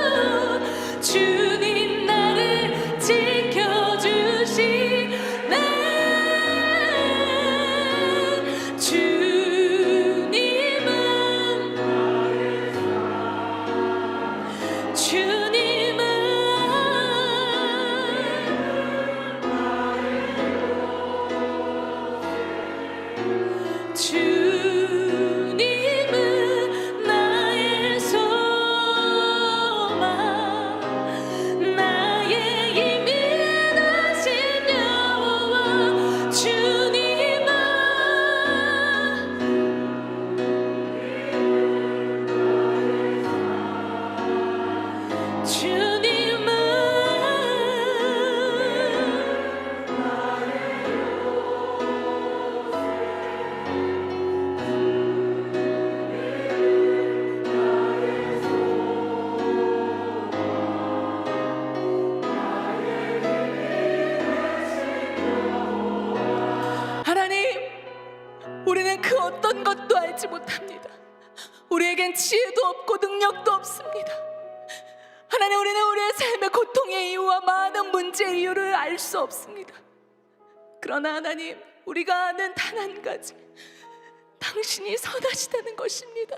주님 나를 지켜주시네. 주님은 나의 소망, 나의 힘이 나신 여호와, 주님은 하나님, 우리는 그 어떤 것도 알지 못합니다. 우리에겐 지혜도 없고 능력도 없습니다. 하나님, 우리는 우리의 삶의 고통의 이유와 많은 문제의 이유를 알 수 없습니다. 그러나 하나님, 우리가 아는 단 한 가지, 당신이 선하시다는 것입니다.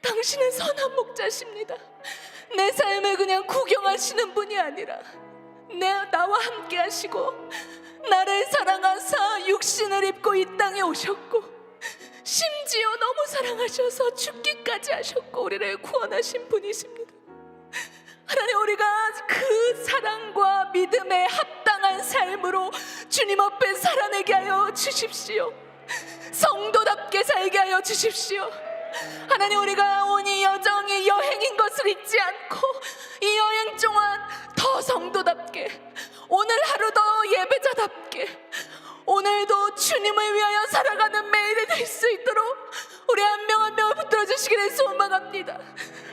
당신은 선한 목자십니다. 내 삶을 그냥 구경하시는 분이 아니라 나와 함께 하시고 나를 사랑하사 육신을 입고 이 땅에 오셨고, 심지어 너무 사랑하셔서 죽기까지 하셨고 우리를 구원하신 분이십니다. 하나님, 우리가 그 사랑과 믿음에 합당한 삶으로 주님 앞에 살아내게 하여 주십시오. 성도답게 살게 하여 주십시오. 하나님, 우리가 온 이 여정이 여행인 것을 잊지 않고 이 여행 동안 더 성도답게, 오늘 하루도 예배자답게, 오늘도 주님을 위하여 살아가는 매일이 될 수 있도록 우리 한 명 한 명을 붙들어 주시기를 소망합니다.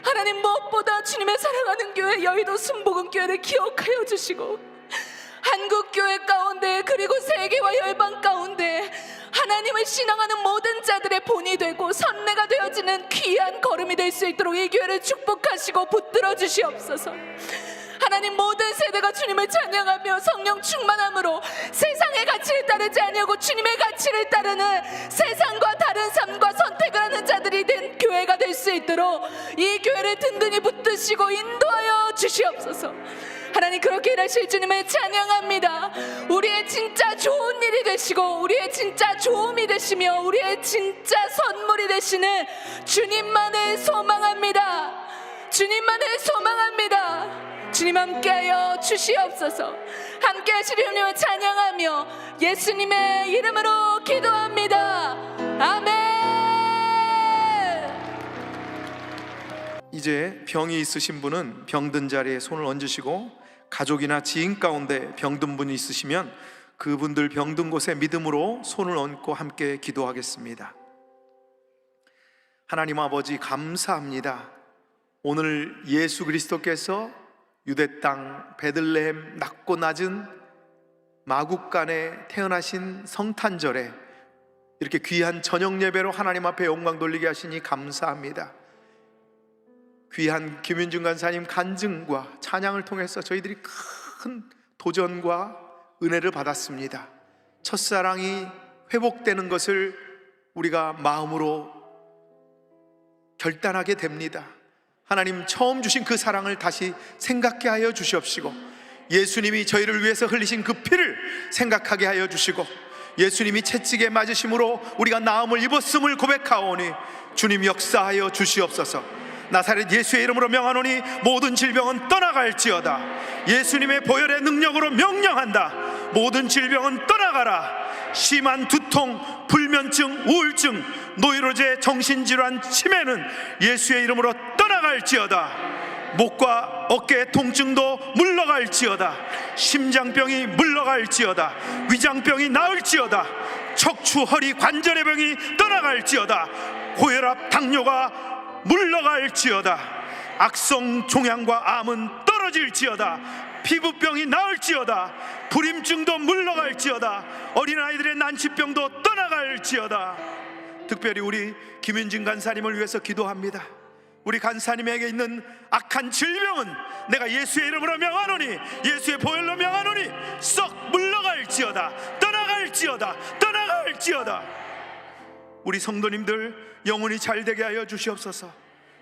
하나님, 무엇보다 주님의 사랑하는 교회 여의도 순복음교회를 기억하여 주시고, 한국교회 가운데 그리고 세계와 열방 가운데 하나님을 신앙하는 모든 자들의 본이 되고 선례가 되어지는 귀한 걸음이 될 수 있도록 이 교회를 축복하시고 붙들어 주시옵소서. 하나님, 모든 세대가 주님을 찬양하며 성령 충만함으로 세상의 가치를 따르지 아니하고 주님의 가치를 따르는 세상과 다른 삶과 선택을 하는 자들이 된 교회가 될 수 있도록 이 교회를 든든히 붙드시고 인도하여 주시옵소서. 하나님, 그렇게 일하실 주님을 찬양합니다. 우리의 진짜 좋은 일이 되시고 우리의 진짜 좋음이 되시며 우리의 진짜 선물이 되시는 주님만을 소망합니다. 주님만을 소망합니다. 주님 함께하여 주시옵소서. 함께하시리 주님을 찬양하며 예수님의 이름으로 기도합니다. 아멘. 이제 병이 있으신 분은 병든 자리에 손을 얹으시고, 가족이나 지인 가운데 병든 분이 있으시면 그분들 병든 곳에 믿음으로 손을 얹고 함께 기도하겠습니다. 하나님 아버지, 감사합니다. 오늘 예수 그리스도께서 유대 땅 베들레헴 낮고 낮은 마국간에 태어나신 성탄절에 이렇게 귀한 저녁 예배로 하나님 앞에 영광 돌리게 하시니 감사합니다. 귀한 김윤중 간사님 간증과 찬양을 통해서 저희들이 큰 도전과 은혜를 받았습니다. 첫사랑이 회복되는 것을 우리가 마음으로 결단하게 됩니다. 하나님, 처음 주신 그 사랑을 다시 생각게 하여 주시옵시고, 예수님이 저희를 위해서 흘리신 그 피를 생각하게 하여 주시고, 예수님이 채찍에 맞으심으로 우리가 나음을 입었음을 고백하오니 주님 역사하여 주시옵소서. 나사렛 예수의 이름으로 명하노니 모든 질병은 떠나갈지어다. 예수님의 보혈의 능력으로 명령한다. 모든 질병은 떠나가라. 심한 두통, 불면증, 우울증, 노이로제, 정신질환, 치매는 예수의 이름으로 떠나갈지어다. 목과 어깨 통증도 물러갈지어다. 심장병이 물러갈지어다. 위장병이 나을지어다. 척추, 허리, 관절의 병이 떠나갈지어다. 고혈압, 당뇨가 물러갈지어다. 악성 종양과 암은 떨어질지어다. 피부병이 나을지어다. 불임증도 물러갈지어다. 어린아이들의 난치병도 떠나갈지어다. 특별히 우리 김윤진 간사님을 위해서 기도합니다. 우리 간사님에게 있는 악한 질병은 내가 예수의 이름으로 명하노니, 예수의 보혈로 명하노니 썩 물러갈지어다. 떠나갈지어다. 떠나갈지어다. 우리 성도님들 영혼이 잘되게 하여 주시옵소서.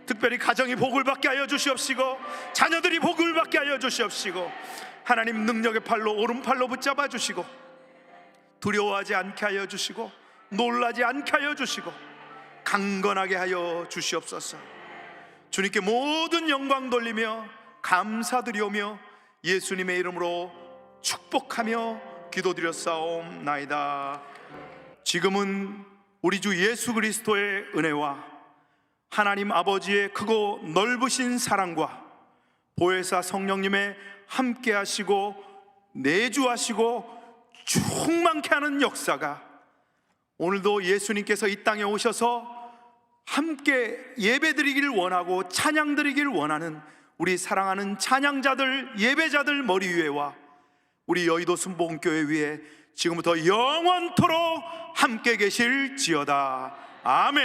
특별히 가정이 복을 받게 하여 주시옵시고, 자녀들이 복을 받게 하여 주시옵시고, 하나님 능력의 팔로 오른팔로 붙잡아 주시고, 두려워하지 않게 하여 주시고, 놀라지 않게 하여 주시고, 강건하게 하여 주시옵소서. 주님께 모든 영광 돌리며 감사드리오며 예수님의 이름으로 축복하며 기도드렸사옵나이다. 지금은 우리 주 예수 그리스도의 은혜와 하나님 아버지의 크고 넓으신 사랑과 보혜사 성령님의 함께 하시고 내주하시고 충만케 하는 역사가 오늘도 예수님께서 이 땅에 오셔서 함께 예배드리기를 원하고 찬양드리기를 원하는 우리 사랑하는 찬양자들, 예배자들 머리 위에와 우리 여의도 순복음교회 위에 지금부터 영원토록 함께 계실지어다. 아멘.